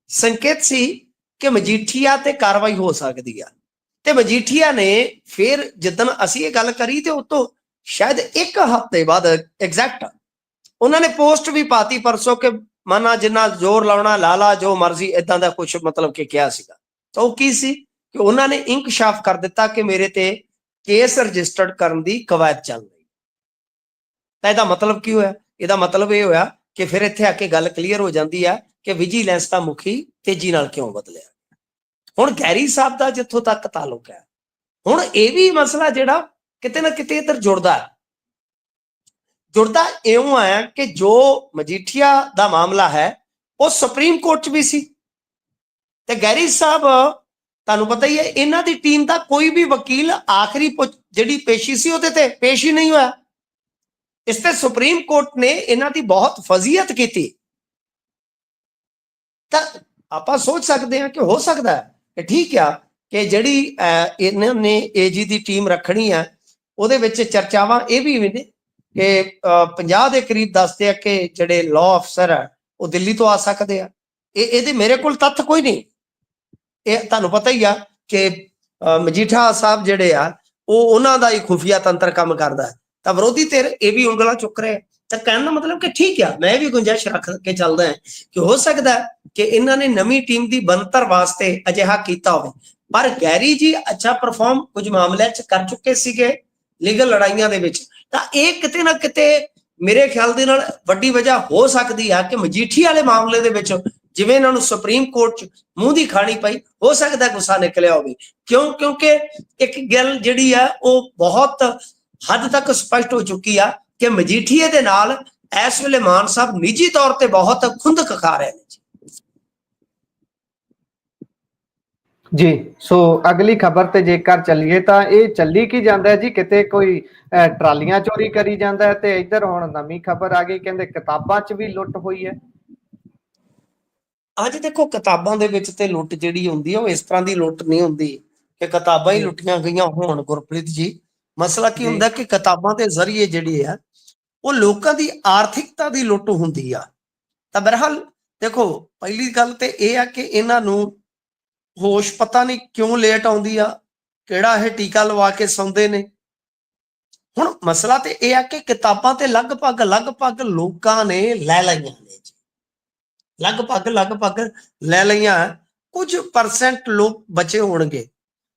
ਸੰਕੇਤ ਸੀ ਕਿ ਮਜੀਠੀਆ ਤੇ ਕਾਰਵਾਈ ਹੋ ਸਕਦੀ ਆ। ਤੇ ਮਜੀਠੀਆ ਨੇ ਫਿਰ ਜਿੱਦਣ ਅਸੀਂ ਇਹ ਗੱਲ ਕਰੀ ਤੇ ਉਤੋਂ ਸ਼ਾਇਦ 1 ਹਫ਼ਤੇ ਬਾਅਦ ਐਗਜ਼ੈਕਟ ਉਹਨਾਂ ਨੇ ਪੋਸਟ ਵੀ ਪਾਤੀ ਪਰਸੋਂ ਕਿ ਮਾਨਾ ਜਿੰਨਾ ਜ਼ੋਰ ਲਾਉਣਾ ਲਾਲਾ ਜੋ ਮਰਜ਼ੀ, ਇਦਾਂ ਦਾ ਕੁਝ ਮਤਲਬ ਕਿ ਕਿਹਾ ਸੀਗਾ। ਤਾਂ ਉਹ ਕੀ ਸੀ ਕਿ ਉਹਨਾਂ ਨੇ ਇੰਕਸ਼ਾਫ ਕਰ ਦਿੱਤਾ ਕਿ ਮੇਰੇ ਤੇ ਕੇਸ ਰਜਿਸਟਰਡ ਕਰਨ ਦੀ ਕਵਾਇਦ ਚੱਲ ਰਹੀ। ਤਾਂ ਇਹਦਾ ਮਤਲਬ ਕੀ ਹੋਇਆ? ਇਹਦਾ ਮਤਲਬ ਇਹ ਹੋਇਆ ਕਿ ਫਿਰ ਇੱਥੇ ਆ ਕੇ ਗੱਲ ਕਲੀਅਰ ਹੋ ਜਾਂਦੀ ਆ ਕਿ ਵਿਜੀਲੈਂਸ ਦਾ ਮੁਖੀ ਤੇਜ਼ੀ ਨਾਲ ਕਿਉਂ ਬਦਲਿਆ। ਹੁਣ ਗੈਰੀ ਸਾਹਿਬ ਦਾ ਜਿੱਥੋਂ ਤੱਕ ਤਾਲੁਕ ਹੈ, ਹੁਣ ਇਹ ਵੀ ਮਸਲਾ ਜਿਹੜਾ ਕਿਤੇ ਨਾ ਕਿਤੇ ਇੱਧਰ ਜੁੜਦਾ ਇਉਂ ਹੈ ਕਿ ਜੋ ਮਜੀਠੀਆ ਦਾ ਮਾਮਲਾ ਹੈ ਉਹ ਸੁਪਰੀਮ ਕੋਰਟ 'ਚ ਵੀ ਸੀ ਤੇ ਗੈਰੀ ਸਾਹਿਬ ਤੁਹਾਨੂੰ ਪਤਾ ਹੀ ਹੈ ਇਹਨਾਂ ਦੀ ਟੀਮ ਦਾ ਕੋਈ ਵੀ ਵਕੀਲ ਆਖਰੀ ਜਿਹੜੀ ਪੇਸ਼ੀ ਸੀ ਉਹਦੇ ਤੇ ਪੇਸ਼ ਹੀ ਨਹੀਂ ਹੋਇਆ। ਇਸ ਤੇ ਸੁਪਰੀਮ ਕੋਰਟ ਨੇ ਇਹਨਾਂ ਦੀ ਬਹੁਤ ਫਜ਼ੀਅਤ ਕੀਤੀ। ਤਾਂ ਆਪਾਂ ਸੋਚ ਸਕਦੇ ਹਾਂ ਕਿ ਹੋ ਸਕਦਾ ਹੈ ਕਿ ਠੀਕ ਆ ਕਿ ਜਿਹੜੀ ਇਹਨਾਂ ਨੇ AG ਦੀ ਟੀਮ ਰੱਖਣੀ ਹੈ ਉਹਦੇ ਵਿੱਚ ਚਰਚਾਵਾਂ ਇਹ ਵੀ ਨੇ ਕਿ 50 ਦੇ ਕਰੀਬ ਦੱਸਦੇ ਆ ਕਿ ਜਿਹੜੇ ਲਾਅ ਅਫਸਰ ਆ ਉਹ ਦਿੱਲੀ ਤੋਂ ਆ ਸਕਦੇ ਆ। ਇਹਦੇ ਮੇਰੇ ਕੋਲ ਤੱਥ ਕੋਈ ਨਹੀਂ। ਇਹ ਤੁਹਾਨੂੰ ਪਤਾ ਹੀ ਆ ਕਿ ਮਜੀਠਾ ਸਾਹਿਬ ਜਿਹੜੇ ਆ ਉਹ ਉਹਨਾਂ ਦਾ ਹੀ ਖੁਫੀਆ ਤੰਤਰ ਕੰਮ ਕਰਦਾ। ਤਾਂ ਵਿਰੋਧੀ ਧਿਰ ਇਹ ਵੀ ਉਂਗਲਾਂ ਚੁੱਕ ਰਹੇ। ਤਾਂ ਕਹਿਣ ਦਾ ਮਤਲਬ ਕਿ ਠੀਕ ਆ, ਮੈਂ ਵੀ ਗੁੰਜਾਇਸ਼ ਰੱਖ ਕੇ ਚੱਲਦਾ ਹਾਂ ਕਿ ਹੋ ਸਕਦਾ ਕਿ ਇਹਨਾਂ ਨੇ ਨਵੀਂ ਟੀਮ ਦੀ ਬਣਤਰ ਵਾਸਤੇ ਅਜਿਹਾ ਕੀਤਾ ਹੋਵੇ। ਪਰ ਗੈਰੀ ਜੀ ਅੱਛਾ ਪਰਫਾਰਮ ਕੁਝ ਮਾਮਲਿਆਂ 'ਚ ਕਰ ਚੁੱਕੇ ਸੀਗੇ ਲੀਗਲ ਲੜਾਈਆਂ ਦੇ ਵਿੱਚ। ਤਾਂ ਇਹ ਕਿਤੇ ਨਾ ਕਿਤੇ ਮੇਰੇ ਖਿਆਲ ਦੇ ਨਾਲ ਵੱਡੀ ਵਜ੍ਹਾ ਹੋ ਸਕਦੀ ਆ ਕਿ ਮਜੀਠੀ ਵਾਲੇ ਮਾਮਲੇ ਦੇ ਵਿੱਚ ਜਿਵੇਂ ਇਹਨਾਂ ਨੂੰ ਸੁਪਰੀਮ ਕੋਰਟ 'ਚ ਮੂੰਹ ਦੀ ਖਾਣੀ ਪਈ, ਹੋ ਸਕਦਾ ਗੁੱਸਾ ਨਿਕਲਿਆ ਹੋਵੇ। ਕਿਉਂਕਿ ਇੱਕ ਗੱਲ ਜਿਹੜੀ ਆ ਉਹ ਬਹੁਤ ਹੱਦ ਤੱਕ ਸਪਸ਼ਟ ਹੋ ਚੁੱਕੀ ਆ ਕਿ ਮਜੀਠੀਏ ਦੇ ਨਾਲ ਇਸ ਵੇਲੇ ਮਾਨ ਸਾਹਿਬ ਨਿੱਜੀ ਤੌਰ ਤੇ ਬਹੁਤ ਖੁੰਦਕ ਖਾ ਰਹੇ ਨੇ ਜੀ। ਸੋ ਅਗਲੀ ਖਬਰ ਤੇ ਜੇਕਰ ਚੱਲੀਏ ਤਾਂ ਇਹ ਚੱਲੀ ਕੀ ਜਾਂਦਾ ਹੈ ਜੀ, ਕਿਤੇ ਕੋਈ ਟਰਾਲੀਆਂ ਚੋਰੀ ਕਰੀ ਜਾਂਦਾ ਹੈ ਤੇ ਇੱਧਰ ਹੁਣ ਨਵੀਂ ਖਬਰ ਆ ਗਈ ਕਹਿੰਦੇ ਕਿਤਾਬਾਂ 'ਚ ਵੀ ਲੁੱਟ ਹੋਈ ਹੈ। ਅੱਜ ਦੇਖੋ ਕਿਤਾਬਾਂ ਦੇ ਵਿੱਚ ਤੇ ਲੁੱਟ ਜਿਹੜੀ ਹੁੰਦੀ ਹੈ ਉਹ ਇਸ ਤਰ੍ਹਾਂ ਦੀ ਲੁੱਟ ਨਹੀਂ ਹੁੰਦੀ ਕਿ ਕਿਤਾਬਾਂ ਹੀ ਲੁੱਟੀਆਂ ਗਈਆਂ ਹੋਣ। ਗੁਰਪ੍ਰੀਤ ਜੀ, ਮਸਲਾ ਕੀ ਹੁੰਦਾ ਕਿ ਕਿਤਾਬਾਂ ਦੇ ਜ਼ਰੀਏ ਜਿਹੜੀ ਆ ਉਹ ਲੋਕਾਂ ਦੀ ਆਰਥਿਕਤਾ ਦੀ ਲੁੱਟ ਹੁੰਦੀ ਆ। ਤਾਂ ਬਹਰਹਾਲ ਦੇਖੋ ਪਹਿਲੀ ਗੱਲ ਤੇ ਇਹ ਆ ਕਿ ਇਹਨਾਂ ਨੂੰ ਹੋਸ਼ ਪਤਾ ਨਹੀਂ ਕਿਉਂ ਲੇਟ ਆਉਂਦੀ ਆ, ਕਿਹੜਾ ਇਹ ਟੀਕਾ ਲਵਾ ਕੇ ਸੌਂਦੇ ਨੇ। ਹੁਣ ਮਸਲਾ ਤੇ ਇਹ ਆ ਕਿ ਕਿਤਾਬਾਂ ਤੇ ਲਗਭਗ ਲੋਕਾਂ ਨੇ ਲੈ ਲਈਆਂ ਨੇ ਜੀ, ਲਗਭਗ ਲੈ ਲਈਆਂ। ਕੁਝ ਪਰਸੈਂਟ ਲੋਕ ਬਚੇ ਹੋਣਗੇ।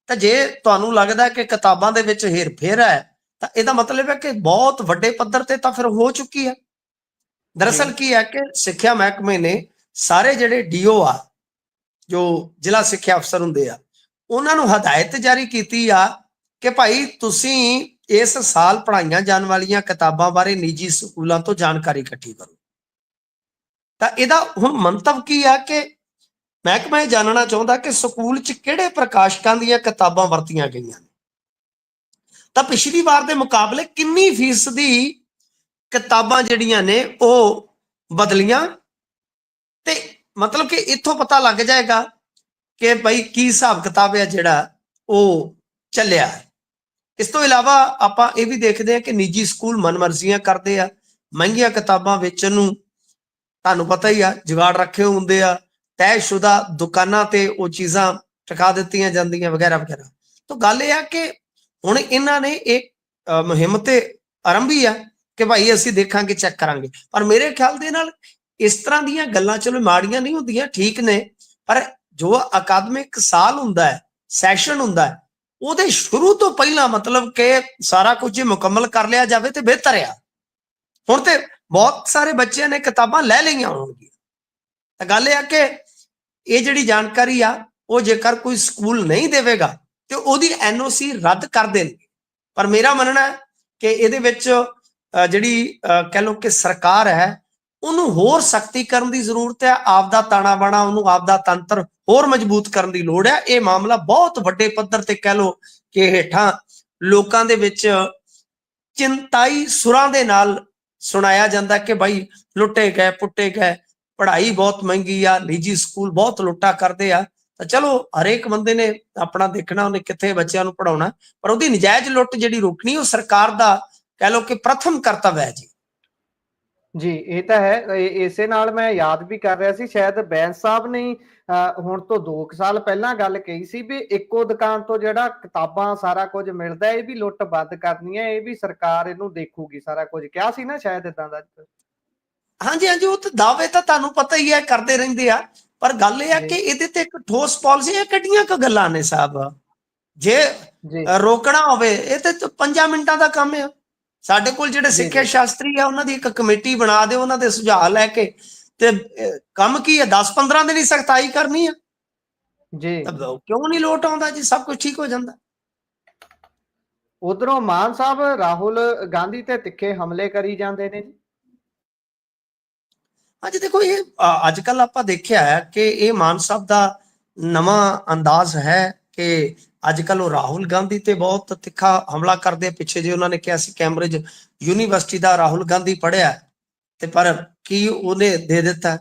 ਤਾਂ ਜੇ ਤੁਹਾਨੂੰ ਲੱਗਦਾ ਕਿ ਕਿਤਾਬਾਂ ਦੇ ਵਿੱਚ ਹੇਰ-ਫੇਰ ਹੈ ਤਾਂ ਇਹਦਾ ਮਤਲਬ ਹੈ ਕਿ ਬਹੁਤ ਵੱਡੇ ਪੱਧਰ ਤੇ ਤਾਂ ਫਿਰ ਹੋ ਚੁੱਕੀ ਹੈ। ਦਰਅਸਲ ਕੀ ਹੈ ਕਿ ਸਿੱਖਿਆ ਮਹਿਕਮੇ ਨੇ ਸਾਰੇ ਜਿਹੜੇ DO ਆ, ਜੋ ਜ਼ਿਲ੍ਹਾ ਸਿੱਖਿਆ ਅਫਸਰ ਹੁੰਦੇ ਆ, ਉਹਨਾਂ ਨੂੰ ਹਦਾਇਤ ਜਾਰੀ ਕੀਤੀ ਆ ਕਿ ਭਾਈ ਤੁਸੀਂ ਇਸ ਸਾਲ ਪੜ੍ਹਾਈਆਂ ਜਾਣ ਵਾਲੀਆਂ ਕਿਤਾਬਾਂ ਬਾਰੇ ਨਿੱਜੀ ਸਕੂਲਾਂ ਤੋਂ ਜਾਣਕਾਰੀ ਇਕੱਠੀ ਕਰੋ। ਤਾਂ ਇਹਦਾ ਹੁਣ ਮੰਤਵ ਕੀ ਆ ਕਿ ਮਹਿਕਮਾ ਇਹ ਜਾਣਨਾ ਚਾਹੁੰਦਾ ਕਿ ਸਕੂਲ 'ਚ ਕਿਹੜੇ ਪ੍ਰਕਾਸ਼ਕਾਂ ਦੀਆਂ ਕਿਤਾਬਾਂ ਵਰਤੀਆਂ ਗਈਆਂ ਨੇ, ਤਾਂ ਪਿਛਲੀ ਵਾਰ ਦੇ ਮੁਕਾਬਲੇ ਕਿੰਨੀ ਫੀਸਦੀ ਕਿਤਾਬਾਂ ਜਿਹੜੀਆਂ ਨੇ ਉਹ ਬਦਲੀਆਂ। ਤੇ ਮਤਲਬ ਕਿ ਇੱਥੋਂ ਪਤਾ ਲੱਗ ਜਾਏਗਾ ਕਿ ਭਾਈ ਕੀ ਹਿਸਾਬ ਕਿਤਾਬ ਹੈ ਜਿਹੜਾ ਉਹ ਚੱਲਿਆ ਹੈ। ਇਸ ਤੋਂ ਇਲਾਵਾ ਆਪਾਂ ਇਹ ਵੀ ਦੇਖਦੇ ਹਾਂ ਕਿ ਨਿੱਜੀ ਸਕੂਲ ਮਨਮਰਜ਼ੀਆਂ ਕਰਦੇ ਆ, ਮਹਿੰਗੀਆਂ ਕਿਤਾਬਾਂ ਵੇਚਣ ਨੂੰ ਤੁਹਾਨੂੰ ਪਤਾ ਹੀ ਆ, ਜੁਗਾੜ ਰੱਖੇ ਹੁੰਦੇ ਆ, ਤੈਅਸ਼ੁਦਾ ਦੁਕਾਨਾਂ ਤੇ ਉਹ ਚੀਜ਼ਾਂ ਟਿਕਾ ਦਿੱਤੀਆਂ ਜਾਂਦੀਆਂ ਵਗੈਰਾ ਵਗੈਰਾ। ਤਾਂ ਗੱਲ ਇਹ ਆ ਕਿ ਹੁਣ ਇਹਨਾਂ ਨੇ ਇੱਕ ਮੁਹਿੰਮ ਤੇ ਆਰੰਭੀ ਆ ਕਿ ਭਾਈ ਅਸੀਂ ਦੇਖਾਂਗੇ, ਚੈੱਕ ਕਰਾਂਗੇ। ਪਰ ਮੇਰੇ ਖਿਆਲ ਦੇ ਨਾਲ ਇਸ ਤਰ੍ਹਾਂ ਦੀਆਂ ਗੱਲਾਂ ਚਲੋ ਮਾੜੀਆਂ ਨਹੀਂ ਹੁੰਦੀਆਂ, ਠੀਕ ਨੇ, ਪਰ ਜੋ ਅਕਾਦਮਿਕ ਸਾਲ ਹੁੰਦਾ ਹੈ, ਸੈਸ਼ਨ ਹੁੰਦਾ ਹੈ, ਉਹਦੇ ਸ਼ੁਰੂ ਤੋਂ ਪਹਿਲਾਂ ਮਤਲਬ ਕਿ ਸਾਰਾ ਕੁਝ ਜੇ ਮੁਕੰਮਲ ਕਰ ਲਿਆ ਜਾਵੇ ਤੇ ਬਿਹਤਰ ਆ। ਹੁਣ ਤੇ ਬਹੁਤ ਸਾਰੇ ਬੱਚਿਆਂ ਨੇ ਕਿਤਾਬਾਂ ਲੈ ਲਈਆਂ ਹੋਣਗੀਆਂ। ਤਾਂ ਗੱਲ ਇਹ ਆ ਕਿ ਇਹ ਜਿਹੜੀ ਜਾਣਕਾਰੀ ਆ ਉਹ ਜੇਕਰ ਕੋਈ ਸਕੂਲ ਨਹੀਂ ਦੇਵੇਗਾ ਤੇ ਉਹਦੀ NOC ਰੱਦ ਕਰ ਦੇਣਗੇ। ਪਰ ਮੇਰਾ ਮੰਨਣਾ ਹੈ ਕਿ ਇਹਦੇ ਵਿੱਚ ਜਿਹੜੀ ਕਹਿ ਲਓ ਕਿ ਸਰਕਾਰ ਹੈ ਉਹਨੂੰ ਹੋਰ ਸਖਤੀ ਕਰਨ ਦੀ ਜ਼ਰੂਰਤ ਹੈ। ਆਪਦਾ ਤਾਣਾ ਬਾਣਾ, ਉਹਨੂੰ ਆਪਦਾ ਤੰਤਰ ਹੋਰ ਮਜ਼ਬੂਤ ਕਰਨ ਦੀ ਲੋੜ ਹੈ। ਇਹ ਮਾਮਲਾ ਬਹੁਤ ਵੱਡੇ ਪੱਧਰ ਤੇ ਕਹਿ ਲਓ ਕਿ ਹੇਠਾਂ ਲੋਕਾਂ ਦੇ ਵਿੱਚ ਚਿੰਤਾਈ ਸੁਰਾਂ ਦੇ ਨਾਲ ਸੁਣਾਇਆ ਜਾਂਦਾ ਕਿ ਭਾਈ ਲੁੱਟੇ ਗਏ, ਪੁੱਟੇ ਗਏ, ਪੜ੍ਹਾਈ ਬਹੁਤ ਮਹਿੰਗੀ ਆ, ਨਿੱਜੀ ਸਕੂਲ ਬਹੁਤ ਲੁੱਟਾ ਕਰਦੇ ਆ। ਤਾਂ ਚਲੋ ਹਰੇਕ ਬੰਦੇ ਨੇ ਆਪਣਾ ਦੇਖਣਾ, ਉਹਨੇ ਕਿੱਥੇ ਬੱਚਿਆਂ ਨੂੰ ਪੜਾਉਣਾ, ਪਰ ਉਹਦੀ ਨਜਾਇਜ਼ ਲੁੱਟ ਜਿਹੜੀ ਰੋਕਣੀ ਉਹ ਸਰਕਾਰ ਦਾ ਕਹਿ ਲਓ ਕਿ ਪ੍ਰਥਮ ਕਰਤੱਵ ਹੈ ਜੀ। ਜੀ ਇਹ ਤਾਂ ਹੈ। ਇਸੇ ਨਾਲ ਮੈਂ ਯਾਦ ਵੀ ਕਰ ਰਿਹਾ ਸੀ, ਸ਼ਾਇਦ ਬੈਂਸ ਸਾਹਿਬ ਨੇ ਹੁਣ ਤੋਂ 2 ਸਾਲ ਪਹਿਲਾਂ ਗੱਲ ਕਹੀ ਸੀ ਵੀ ਇੱਕੋ ਦੁਕਾਨ ਤੋਂ ਜਿਹੜਾ ਕਿਤਾਬਾਂ ਸਾਰਾ ਕੁਝ ਮਿਲਦਾ ਇਹ ਵੀ ਲੁੱਟ ਬੰਦ ਕਰਨੀ ਹੈ, ਇਹ ਵੀ ਸਰਕਾਰ ਇਹਨੂੰ ਦੇਖੂਗੀ, ਸਾਰਾ ਕੁਝ ਕਿਹਾ ਸੀ ਨਾ ਸ਼ਾਇਦ ਇਦਾਂ ਦਾ। ਹਾਂਜੀ ਹਾਂਜੀ, ਉਹ ਤਾਂ ਦਾਅਵੇ ਤਾਂ ਤੁਹਾਨੂੰ ਪਤਾ ਹੀ ਹੈ ਕਰਦੇ ਰਹਿੰਦੇ ਆ, ਪਰ ਗੱਲ ਇਹ ਆ ਕਿ ਇਹਦੇ ਤੇ ਇੱਕ ਠੋਸ ਪਾਲਿਸੀ ਕਿੱਡੀਆਂ ਕੁ ਗੱਲਾਂ ਨੇ ਸਾਹਿਬ। ਜੇ ਰੋਕਣਾ ਹੋਵੇ ਇਹ ਤੇ 5 ਮਿੰਟਾਂ ਦਾ ਕੰਮ ਆ। ਸਾਡੇ ਕੋਲ ਜਿਹੜੇ ਸਿੱਖਿਆ ਸ਼ਾਸਤਰੀ ਆ ਉਹਨਾਂ ਦੀ ਇੱਕ ਕਮੇਟੀ ਬਣਾ ਦਿਓ, ਉਹਨਾਂ ਦੇ ਸੁਝਾਅ ਲੈ ਕੇ, ਤੇ ਕੰਮ ਕੀ ਹੈ 10-15 ਦਿਨ ਹੀ ਸਖਤਾਈ ਕਰਨੀ ਆ ਜੀ। ਕਿਉਂ ਨਹੀਂ ਲੋਟ ਆਉਂਦਾ ਜੀ, ਸਭ ਕੁਝ ਠੀਕ ਹੋ ਜਾਂਦਾ। ਉਧਰੋਂ ਮਾਨ ਸਾਹਿਬ ਰਾਹੁਲ ਗਾਂਧੀ ਤੇ ਤਿੱਖੇ ਹਮਲੇ ਕਰੀ ਜਾਂਦੇ ਨੇ ਜੀ। ਹਾਂਜੀ ਦੇਖੋ, ਇਹ ਅੱਜ ਕੱਲ ਆਪਾਂ ਦੇਖਿਆ ਹੈ ਕਿ ਇਹ ਮਾਨ ਸਾਹਿਬ ਦਾ ਨਵਾਂ ਅੰਦਾਜ਼ ਹੈ ਕਿ ਅੱਜ ਕੱਲ ਉਹ ਰਾਹੁਲ ਗਾਂਧੀ ਤੇ ਬਹੁਤ ਤਿੱਖਾ ਹਮਲਾ ਕਰਦੇ ਆ। ਪਿੱਛੇ ਜੇ ਉਹਨਾਂ ਨੇ ਕਿਹਾ ਸੀ ਕੈਂਬਰਿਜ ਯੂਨੀਵਰਸਿਟੀ ਦਾ ਰਾਹੁਲ ਗਾਂਧੀ ਪੜ੍ਹਿਆ ਤੇ ਪਰ ਕੀ ਉਹਨੇ ਦੇ ਦਿੱਤਾ।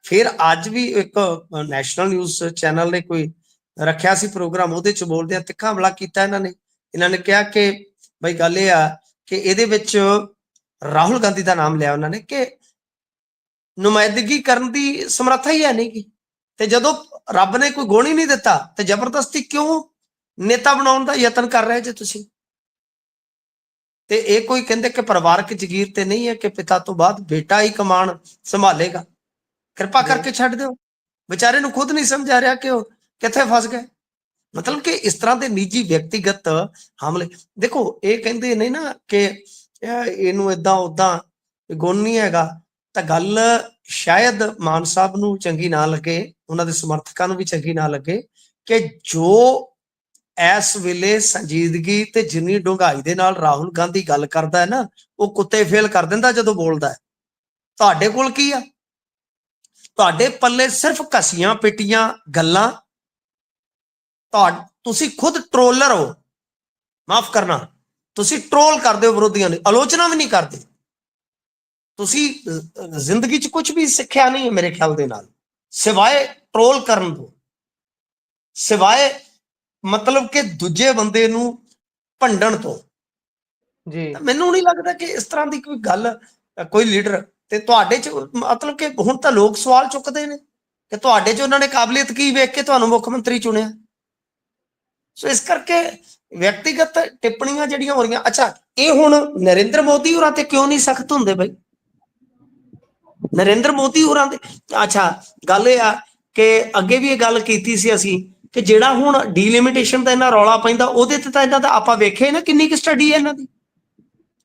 ਫਿਰ ਅੱਜ ਵੀ ਇੱਕ ਨੈਸ਼ਨਲ ਨਿਊਜ਼ ਚੈਨਲ ਨੇ ਕੋਈ ਰੱਖਿਆ ਸੀ ਪ੍ਰੋਗਰਾਮ, ਉਹਦੇ ਚ ਬੋਲਦੇ ਆ ਤਿੱਖਾ ਹਮਲਾ ਕੀਤਾ ਇਹਨਾਂ ਨੇ। ਇਹਨਾਂ ਨੇ ਕਿਹਾ ਕਿ ਬਈ ਗੱਲ ਇਹ ਆ ਕਿ ਇਹਦੇ ਵਿੱਚ ਰਾਹੁਲ ਗਾਂਧੀ ਦਾ ਨਾਮ ਲਿਆ ਉਹਨਾਂ ਨੇ ਕਿ ਨੁਮਾਇੰਦਗੀ ਕਰਨ ਦੀ ਸਮਰੱਥਾ ਹੀ ਹੈ ਨਹੀਂ ਗੀ, ਤੇ ਜਦੋਂ ਰੱਬ ਨੇ ਕੋਈ ਗੁਣ ਹੀ ਨਹੀਂ ਦਿੱਤਾ ਤੇ ਜ਼ਬਰਦਸਤੀ ਕਿਉਂ ਨੇਤਾ ਬਣਾਉਣ ਦਾ ਯਤਨ ਕਰ ਰਹੇ ਜੇ ਤੁਸੀਂ। ਤੇ ਇਹ ਕੋਈ ਕਹਿੰਦੇ ਕਿ ਪਰਿਵਾਰਕ ਜ਼ਗੀਰ ਤੇ ਨਹੀਂ ਹੈ ਕਿ ਪਿਤਾ ਤੋਂ ਬਾਅਦ ਬੇਟਾ ਹੀ ਕਮਾਨ ਸੰਭਾਲੇਗਾ। ਕਿਰਪਾ ਕਰਕੇ ਛੱਡ ਦਿਓ, ਵਿਚਾਰੇ ਨੂੰ ਖੁਦ ਨਹੀਂ ਸਮਝ ਆ ਰਿਹਾ ਕਿ ਉਹ ਕਿੱਥੇ ਫਸ ਗਏ। ਮਤਲਬ ਕਿ ਇਸ ਤਰ੍ਹਾਂ ਦੇ ਨਿੱਜੀ ਵਿਅਕਤੀਗਤ ਹਮਲੇ, ਦੇਖੋ ਇਹ ਕਹਿੰਦੇ ਨੇ ਨਾ ਕਿ ਇਹਨੂੰ ਏਦਾਂ ਉਦਾਂ ਗੁਣ ਨਹੀਂ ਹੈਗਾ, ਤਾਂ ਗੱਲ ਸ਼ਾਇਦ ਮਾਨ ਸਾਹਿਬ ਨੂੰ ਚੰਗੀ ਨਾ ਲੱਗੇ, ਉਹਨਾਂ ਦੇ ਸਮਰਥਕਾਂ ਨੂੰ ਵੀ ਚੰਗੀ ਨਾ ਲੱਗੇ ਕਿ ਜੋ ਇਸ ਵੇਲੇ ਸੰਜੀਦਗੀ ਤੇ ਜਿੰਨੀ ਡੂੰਘਾਈ ਦੇ ਨਾਲ ਰਾਹੁਲ ਗਾਂਧੀ ਗੱਲ ਕਰਦਾ ਹੈ ਨਾ, ਉਹ ਕੁੱਤੇ ਫੇਲ ਕਰ ਦਿੰਦਾ ਜਦੋਂ ਬੋਲਦਾ ਹੈ। ਤੁਹਾਡੇ ਕੋਲ ਕੀ ਆ? ਤੁਹਾਡੇ ਪੱਲੇ ਸਿਰਫ ਘਸੀਆਂ ਪਿੱਟੀਆਂ ਗੱਲਾਂ। ਤੁਸੀਂ ਖੁਦ ਟਰੋਲਰ ਹੋ, ਮਾਫ ਕਰਨਾ, ਤੁਸੀਂ ਟਰੋਲ ਕਰਦੇ ਹੋ ਵਿਰੋਧੀਆਂ ਨੂੰ, ਆਲੋਚਨਾ ਵੀ ਨਹੀਂ ਕਰਦੇ। ਤੁਸੀਂ ਜ਼ਿੰਦਗੀ 'ਚ ਕੁਝ ਵੀ ਸਿੱਖਿਆ ਨਹੀਂ ਹੈ ਮੇਰੇ ਖਿਆਲ ਦੇ ਨਾਲ, ਸਿਵਾਏ ਟਰੋਲ ਕਰਨ ਤੋਂ, ਸਿਵਾਏ ਮਤਲਬ ਕਿ ਦੂਜੇ ਬੰਦੇ ਨੂੰ ਭੰਡਣ ਤੋਂ ਜੀ। ਮੈਨੂੰ ਨਹੀਂ ਲੱਗਦਾ ਕਿ ਇਸ ਤਰ੍ਹਾਂ ਦੀ ਕੋਈ ਗੱਲ ਕੋਈ ਲੀਡਰ ਤੇ ਤੁਹਾਡੇ 'ਚ, ਮਤਲਬ ਕਿ ਹੁਣ ਤਾਂ ਲੋਕ ਸਵਾਲ ਚੁੱਕਦੇ ਨੇ ਕਿ ਤੁਹਾਡੇ 'ਚ ਉਹਨਾਂ ਨੇ ਕਾਬਲੀਅਤ ਕੀ ਵੇਖ ਕੇ ਤੁਹਾਨੂੰ ਮੁੱਖ ਮੰਤਰੀ ਚੁਣਿਆ। ਸੋ ਇਸ ਕਰਕੇ ਵਿਅਕਤੀਗਤ ਟਿੱਪਣੀਆਂ ਜਿਹੜੀਆਂ ਹੋ ਰਹੀਆਂ, ਅੱਛਾ ਇਹ ਹੁਣ ਨਰਿੰਦਰ ਮੋਦੀ ਹੋਰਾਂ ਤੇ ਕਿਉਂ ਨਹੀਂ ਸਖਤ ਹੁੰਦੇ ਬਈ? ਨਰਿੰਦਰ ਮੋਦੀ ਹੋਰਾਂ ਦੇ, ਅੱਛਾ ਗੱਲ ਇਹ ਆ ਕਿ ਅੱਗੇ ਵੀ ਇਹ ਗੱਲ ਕੀਤੀ ਸੀ ਅਸੀਂ ਕਿ ਜਿਹੜਾ ਹੁਣ ਡੀਲਿਮਿਟੇਸ਼ਨ ਦਾ ਇਹਨਾਂ ਰੌਲਾ ਪੈਂਦਾ, ਉਹਦੇ ਤੇ ਤਾਂ ਇਹਨਾਂ ਦਾ ਆਪਾਂ ਵੇਖਿਆ ਨਾ ਕਿੰਨੀ ਕੁ ਸਟੱਡੀ ਹੈ ਇਹਨਾਂ ਦੀ।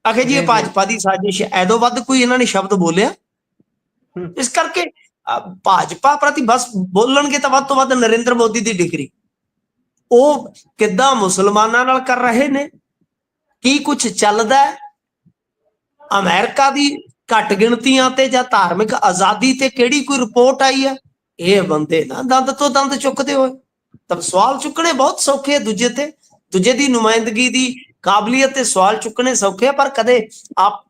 ਆਖੇ ਜੀ ਇਹ ਭਾਜਪਾ ਦੀ ਸਾਜ਼ਿਸ਼, ਐਦੋਂ ਵੱਧ ਕੋਈ ਇਹਨਾਂ ਨੇ ਸ਼ਬਦ ਬੋਲਿਆ? ਇਸ ਕਰਕੇ ਭਾਜਪਾ ਪ੍ਰਤੀ ਬਸ ਬੋਲਣਗੇ ਤਾਂ ਵੱਧ ਤੋਂ ਵੱਧ ਨਰਿੰਦਰ ਮੋਦੀ ਦੀ ਡਿਗਰੀ। ਉਹ ਕਿੱਦਾਂ ਮੁਸਲਮਾਨਾਂ ਨਾਲ ਕਰ ਰਹੇ ਨੇ, ਕੀ ਕੁਝ ਚੱਲਦਾ ਹੈ, ਅਮਰੀਕਾ ਦੀ ਘੱਟ ਗਿਣਤੀਆਂ ਤੇ ਜਾਂ ਧਾਰਮਿਕ ਆਜ਼ਾਦੀ ਤੇ ਕਿਹੜੀ ਕੋਈ ਰਿਪੋਰਟ ਆਈ ਹੈ, ਇਹ ਬੰਦੇ ਨਾ ਦੰਦ ਤੋਂ ਦੰਦ ਚੁੱਕਦੇ ਹੋਏ। ਤਾਂ ਸਵਾਲ ਚੁੱਕਣੇ ਬਹੁਤ ਸੌਖੇ ਆ, ਦੂਜੇ ਦੀ ਨੁਮਾਇੰਦਗੀ ਦੀ ਕਾਬਲੀਅਤ ਤੇ ਸਵਾਲ ਚੁੱਕਣੇ ਸੌਖੇ ਆ, ਪਰ ਕਦੇ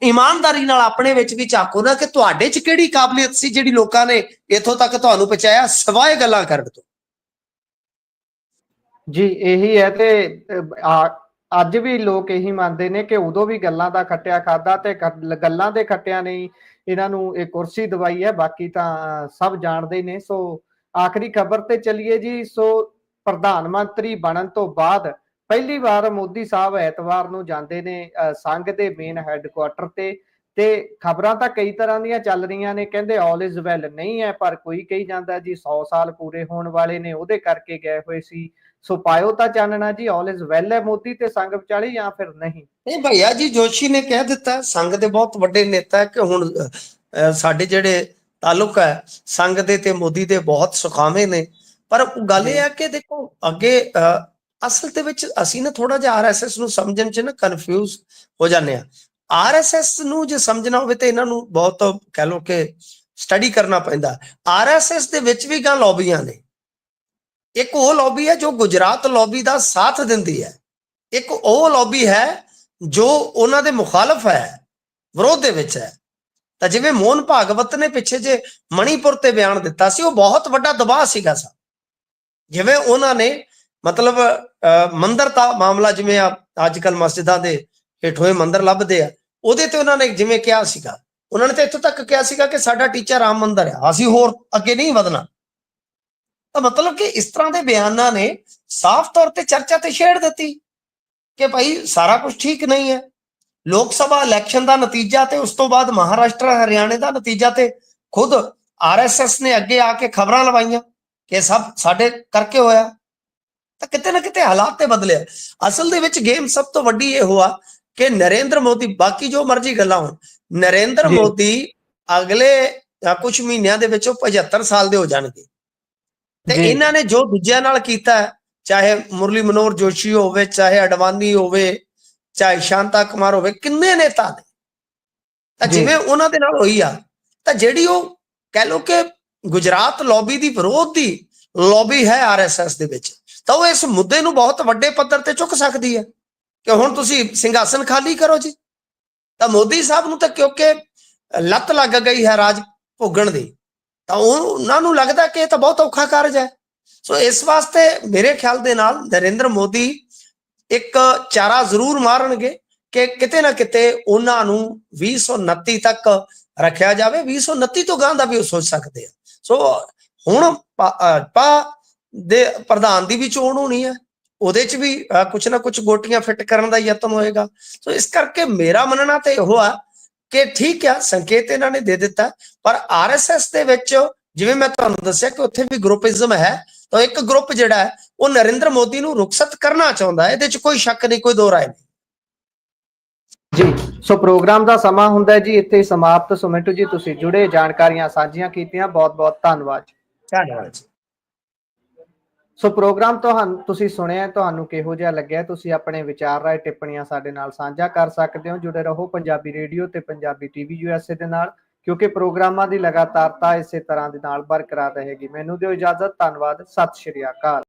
ਇਮਾਨਦਾਰੀ ਨਾਲ ਆਪਣੇ ਵਿੱਚ ਵੀ ਝਾਕੋ ਨਾ ਕਿ ਤੁਹਾਡੇ 'ਚ ਕਿਹੜੀ ਕਾਬਲੀਅਤ ਸੀ ਜਿਹੜੀ ਲੋਕਾਂ ਨੇ ਇੱਥੋਂ ਤੱਕ ਤੁਹਾਨੂੰ ਪਹੁੰਚਾਇਆ, ਸਿਵਾਏ ਗੱਲਾਂ ਕਰਨ ਤੋਂ। ਜੀ ਇਹੀ ਹੈ। ਤੇ ਅੱਜ ਵੀ ਲੋਕ ਇਹੀ ਮੰਨਦੇ ਨੇ ਕਿ ਉਦੋਂ ਵੀ ਗੱਲਾਂ ਦਾ ਖੱਟਿਆ ਖਾਦਾ ਤੇ ਗੱਲਾਂ ਦੇ ਖੱਟਿਆਂ ਨਹੀਂ ਇਹਨਾਂ ਨੂੰ ਇਹ ਕੁਰਸੀ ਦਵਾਈ ਹੈ, ਬਾਕੀ ਤਾਂ ਸਭ ਜਾਣਦੇ ਨੇ। ਸੋ ਆਖਰੀ ਖਬਰ ਤੇ ਚੱਲੀਏ ਜੀ। ਸੋ ਪ੍ਰਧਾਨ ਮੰਤਰੀ ਬਣਨ ਤੋਂ ਬਾਅਦ ਪਹਿਲੀ ਵਾਰ ਮੋਦੀ ਸਾਹਿਬ ਐਤਵਾਰ ਨੂੰ ਜਾਂਦੇ ਨੇ ਸੰਘ ਦੇ ਮੇਨ ਹੈੱਡਕੁਆਟਰ ਤੇ ਖਬਰਾਂ ਤਾਂ ਕਈ ਤਰ੍ਹਾਂ ਦੀਆਂ ਚੱਲ ਰਹੀਆਂ ਨੇ, ਕਹਿੰਦੇ ਆਲ ਇਜ਼ ਵੈਲ ਨਹੀਂ ਹੈ, ਪਰ ਕੋਈ ਕਹੀ ਜਾਂਦਾ ਜੀ 100 ਸਾਲ ਪੂਰੇ ਹੋਣ ਵਾਲੇ ਨੇ, ਉਹਦੇ ਕਰਕੇ ਗਏ ਹੋਏ ਸੀ। ਸੋ ਪਾਇਓ ਤਾਂ ਚਾਨਣਾ ਜੀ, ਆਲ ਇਜ਼ ਵੈਲ ਹੈ ਮੋਦੀ ਤੇ ਸੰਘ ਵਿਚਾਲੇ ਜਾਂ ਫਿਰ ਨਹੀਂ? ਨਹੀਂ ਭਈਆ ਜੀ, ਜੋਸ਼ੀ ਨੇ ਕਹਿ ਦਿੱਤਾ, ਸੰਘ ਦੇ ਬਹੁਤ ਵੱਡੇ ਨੇਤਾ ਹੈ, ਕਿ ਹੁਣ ਸਾਡੇ ਜਿਹੜੇ ਤਾਲੁਕ ਹੈ ਸੰਘ ਦੇ ਤੇ ਮੋਦੀ ਦੇ ਬਹੁਤ ਸੁਖਾਵੇਂ ਨੇ। ਪਰ ਗੱਲ ਇਹ ਹੈ ਕਿ ਦੇਖੋ ਅੱਗੇ ਅਸਲ ਦੇ ਵਿੱਚ ਅਸੀਂ ਨਾ ਥੋੜਾ ਜਿਹਾ ਆਰਐਸਐਸ ਨੂੰ ਸਮਝਣ ਚ ਨਾ ਕਨਫਿਊਜ਼ ਹੋ ਜਾਂਦੇ ਆ। ਆਰਐਸਐਸ ਨੂੰ ਜੇ ਸਮਝਣਾ ਹੋਵੇ ਤੇ ਇਹਨਾਂ ਨੂੰ ਬਹੁਤ ਕਹਿ ਲੋ ਕਿ ਸਟੱਡੀ ਕਰਨਾ ਪੈਂਦਾ। ਆਰਐਸਐਸ ਦੇ ਵਿੱਚ ਵੀ ਗਾਂ ਲੌਬੀਆਂ ਨੇ। ਇੱਕ ਉਹ ਲੌਬੀ ਹੈ ਜੋ ਗੁਜਰਾਤ ਲੌਬੀ ਦਾ ਸਾਥ ਦਿੰਦੀ ਹੈ, ਇੱਕ ਉਹ ਲੌਬੀ ਹੈ ਜੋ ਉਹਨਾਂ ਦੇ ਮੁਖਾਲਫ ਹੈ, ਵਿਰੋਧ ਦੇ ਵਿੱਚ ਹੈ। ਤਾਂ ਜਿਵੇਂ ਮੋਹਨ ਭਾਗਵਤ ਨੇ ਪਿੱਛੇ ਜੇ ਮਣੀਪੁਰ ਤੇ ਬਿਆਨ ਦਿੱਤਾ ਸੀ, ਉਹ ਬਹੁਤ ਵੱਡਾ ਦਬਾਅ ਸੀਗਾ ਸਾ। ਜਿਵੇਂ ਉਹਨਾਂ ਨੇ ਮਤਲਬ ਮੰਦਰ ਦਾ ਮਾਮਲਾ, ਜਿਵੇਂ ਅੱਜ ਕੱਲ ਮਸਜਿਦਾਂ ਦੇ ਹੇਠ ਹੋਏ ਮੰਦਰ ਲੱਭਦੇ ਆ, ਉਹਦੇ ਤੇ ਉਹਨਾਂ ਨੇ ਜਿਵੇਂ ਕਿਹਾ ਸੀਗਾ, ਉਹਨਾਂ ਨੇ ਤਾਂ ਇੱਥੋਂ ਤੱਕ ਕਿਹਾ ਸੀਗਾ ਕਿ ਸਾਡਾ ਟੀਚਾ ਰਾਮ ਮੰਦਰ ਹੈ, ਅਸੀਂ ਹੋਰ ਅੱਗੇ ਨਹੀਂ ਵਧਣਾ। ਤਾਂ ਮਤਲਬ ਕਿ ਇਸ ਤਰ੍ਹਾਂ ਦੇ ਬਿਆਨਾਂ ਨੇ ਸਾਫ਼ ਤੌਰ ਤੇ ਚਰਚਾ ਤੇ ਛੇੜ ਦਿੱਤੀ ਕਿ ਭਾਈ ਸਾਰਾ ਕੁਝ ਠੀਕ ਨਹੀਂ ਹੈ। ਲੋਕ ਸਭਾ ਇਲੈਕਸ਼ਨ ਦਾ ਨਤੀਜਾ ਤੇ ਉਸ ਤੋਂ ਬਾਅਦ ਮਹਾਰਾਸ਼ਟਰ ਹਰਿਆਣੇ ਦਾ ਨਤੀਜਾ ਤੇ ਖੁਦ ਆਰਐਸਐਸ ਨੇ ਅੱਗੇ ਆ ਕੇ ਖਬਰਾਂ ਲਵਾਈਆਂ ਕਿ ਸਭ ਸਾਡੇ ਕਰਕੇ ਹੋਇਆ। ਤਾਂ ਕਿਤੇ ਨਾ ਕਿਤੇ ਹਾਲਾਤ ਤੇ ਬਦਲਿਆ। ਅਸਲ ਦੇ ਵਿੱਚ ਗੇਮ ਸਭ ਤੋਂ ਵੱਡੀ ਇਹ ਹੋਆ ਕਿ ਨਰਿੰਦਰ ਮੋਦੀ, ਬਾਕੀ ਜੋ ਮਰਜ਼ੀ ਗੱਲਾਂ ਹੋਣ, ਨਰਿੰਦਰ ਮੋਦੀ ਅਗਲੇ ਕੁਝ ਮਹੀਨਿਆਂ ਦੇ ਵਿੱਚ 75 ਸਾਲ ਦੇ ਹੋ ਜਾਣਗੇ। ਤੇ ਇਹਨਾਂ ਨੇ ਜੋ ਦੂਜਿਆਂ ਨਾਲ ਕੀਤਾ, ਚਾਹੇ ਮੁਰਲੀ ਮਨੋਹਰ ਜੋਸ਼ੀ ਹੋਵੇ, ਚਾਹੇ ਅਡਵਾਨੀ ਹੋਵੇ, ਚਾਹੇ ਸ਼ਾਂਤਾ ਕੁਮਾਰ ਹੋਵੇ, ਕਿੰਨੇ ਨੇਤਾ ਨੇ, ਤਾਂ ਜਿਵੇਂ ਉਹਨਾਂ ਦੇ ਨਾਲ ਹੋਈ ਆ, ਤਾਂ ਜਿਹੜੀ ਉਹ ਕਹਿ ਲੋ ਕਿ ਗੁਜਰਾਤ ਲੌਬੀ ਦੀ ਵਿਰੋਧ ਦੀ ਲੌਬੀ ਹੈ ਆਰਐਸਐਸ ਦੇ ਵਿੱਚ, ਤਾਂ ਉਹ ਇਸ ਮੁੱਦੇ ਨੂੰ ਬਹੁਤ ਵੱਡੇ ਪੱਧਰ ਤੇ ਚੁੱਕ ਸਕਦੀ ਹੈ ਕਿ ਹੁਣ ਤੁਸੀਂ ਸਿੰਘਾਸਨ ਖਾਲੀ ਕਰੋ ਜੀ। ਤਾਂ ਮੋਦੀ ਸਾਹਿਬ ਨੂੰ ਤਾਂ ਕਿਉਂਕਿ ਲੱਤ ਲੱਗ ਗਈ ਹੈ ਰਾਜ ਭੋਗਣ ਦੀ, ਤਾਂ ਉਹਨਾਂ ਨੂੰ ਲੱਗਦਾ ਕਿ ਇਹ ਤਾਂ ਬਹੁਤ ਔਖਾ ਕਾਰਜ ਹੈ। ਸੋ ਇਸ ਵਾਸਤੇ ਮੇਰੇ ਖਿਆਲ ਦੇ ਨਾਲ ਨਰਿੰਦਰ ਮੋਦੀ ਇੱਕ ਚਾਰਾ ਜ਼ਰੂਰ ਮਾਰਨਗੇ ਕਿ ਕਿਤੇ ਨਾ ਕਿਤੇ ਉਹਨਾਂ ਨੂੰ 2029 ਤੱਕ ਰੱਖਿਆ ਜਾਵੇ। 2029 ਤੋਂ ਗਾਂ ਦਾ ਵੀ ਉਹ ਸੋਚ ਸਕਦੇ ਆ। ਸੋ ਹੁਣ ਦੇ ਪ੍ਰਧਾਨ ਦੀ ਵੀ ਚੋਣ ਹੋਣੀ ਹੈ, ਉਹਦੇ ਚ ਵੀ ਕੁਛ ਨਾ ਕੁਛ ਗੋਟੀਆਂ ਫਿੱਟ ਕਰਨ ਦਾ ਯਤਨ ਹੋਏਗਾ। ਸੋ ਇਸ ਕਰਕੇ ਮੇਰਾ ਮੰਨਣਾ ਤੇ ਇਹੋ ਆ ਕਿ ਠੀਕ ਆ, ਸੰਕੇਤ ਇਹਨਾਂ ਨੇ ਦੇ ਦਿੱਤਾ, ਪਰ ਆਰਐਸਐਸ ਦੇ ਵਿੱਚ ਜਿਵੇਂ ਮੈਂ ਤੁਹਾਨੂੰ ਦੱਸਿਆ ਕਿ ਉੱਥੇ ਵੀ ਗਰੁੱਪਿਜ਼ਮ ਹੈ। ਤਾਂ ਇੱਕ ਗਰੁੱਪ ਜਿਹੜਾ ਹੈ ਉਹ ਨਰਿੰਦਰ ਮੋਦੀ ਨੂੰ ਰੁਖਸਤ ਕਰਨਾ ਚਾਹੁੰਦਾ ਹੈ, ਇਹਦੇ ਚ ਕੋਈ ਸ਼ੱਕ ਨਹੀਂ, ਕੋਈ ਦੋ ਰਾਏ ਨਹੀਂ ਜੀ। ਸੋ ਪ੍ਰੋਗਰਾਮ ਦਾ ਸਮਾਂ ਹੁੰਦਾ ਜੀ ਇੱਥੇ ਸਮਾਪਤ। ਸੋ ਮਿੰਟੂ ਜੀ, ਤੁਸੀਂ ਜੁੜੇ, ਜਾਣਕਾਰੀਆਂ ਸਾਂਝੀਆਂ ਕੀਤੀਆਂ, ਬਹੁਤ ਬਹੁਤ ਧੰਨਵਾਦ। ਧੰਨਵਾਦ ਜੀ। ਸੋ ਪ੍ਰੋਗਰਾਮ ਤੁਸੀਂ ਸੁਣਿਆ, ਤੁਹਾਨੂੰ ਕਿਹੋ ਜਿਹਾ ਲੱਗਿਆ? ਤੁਸੀਂ ਆਪਣੇ ਵਿਚਾਰ ਰਾਏ ਟਿੱਪਣੀਆਂ ਸਾਡੇ ਨਾਲ ਸਾਂਝਾ ਕਰ ਸਕਦੇ ਹੋ। ਜੁੜੇ ਰਹੋ ਪੰਜਾਬੀ ਰੇਡੀਓ ਤੇ ਪੰਜਾਬੀ ਟੀਵੀ ਯੂਐਸਏ ਦੇ ਨਾਲ, ਕਿਉਂਕਿ ਪ੍ਰੋਗਰਾਮਾਂ ਦੀ ਲਗਾਤਾਰਤਾ ਇਸੇ ਤਰ੍ਹਾਂ ਦੇ ਨਾਲ ਬਰਕਰਾਰ ਰਹੇਗੀ। ਮੈਨੂੰ ਦਿਓ ਇਜਾਜ਼ਤ, ਧੰਨਵਾਦ, ਸਤਿ ਸ਼੍ਰੀ ਅਕਾਲ।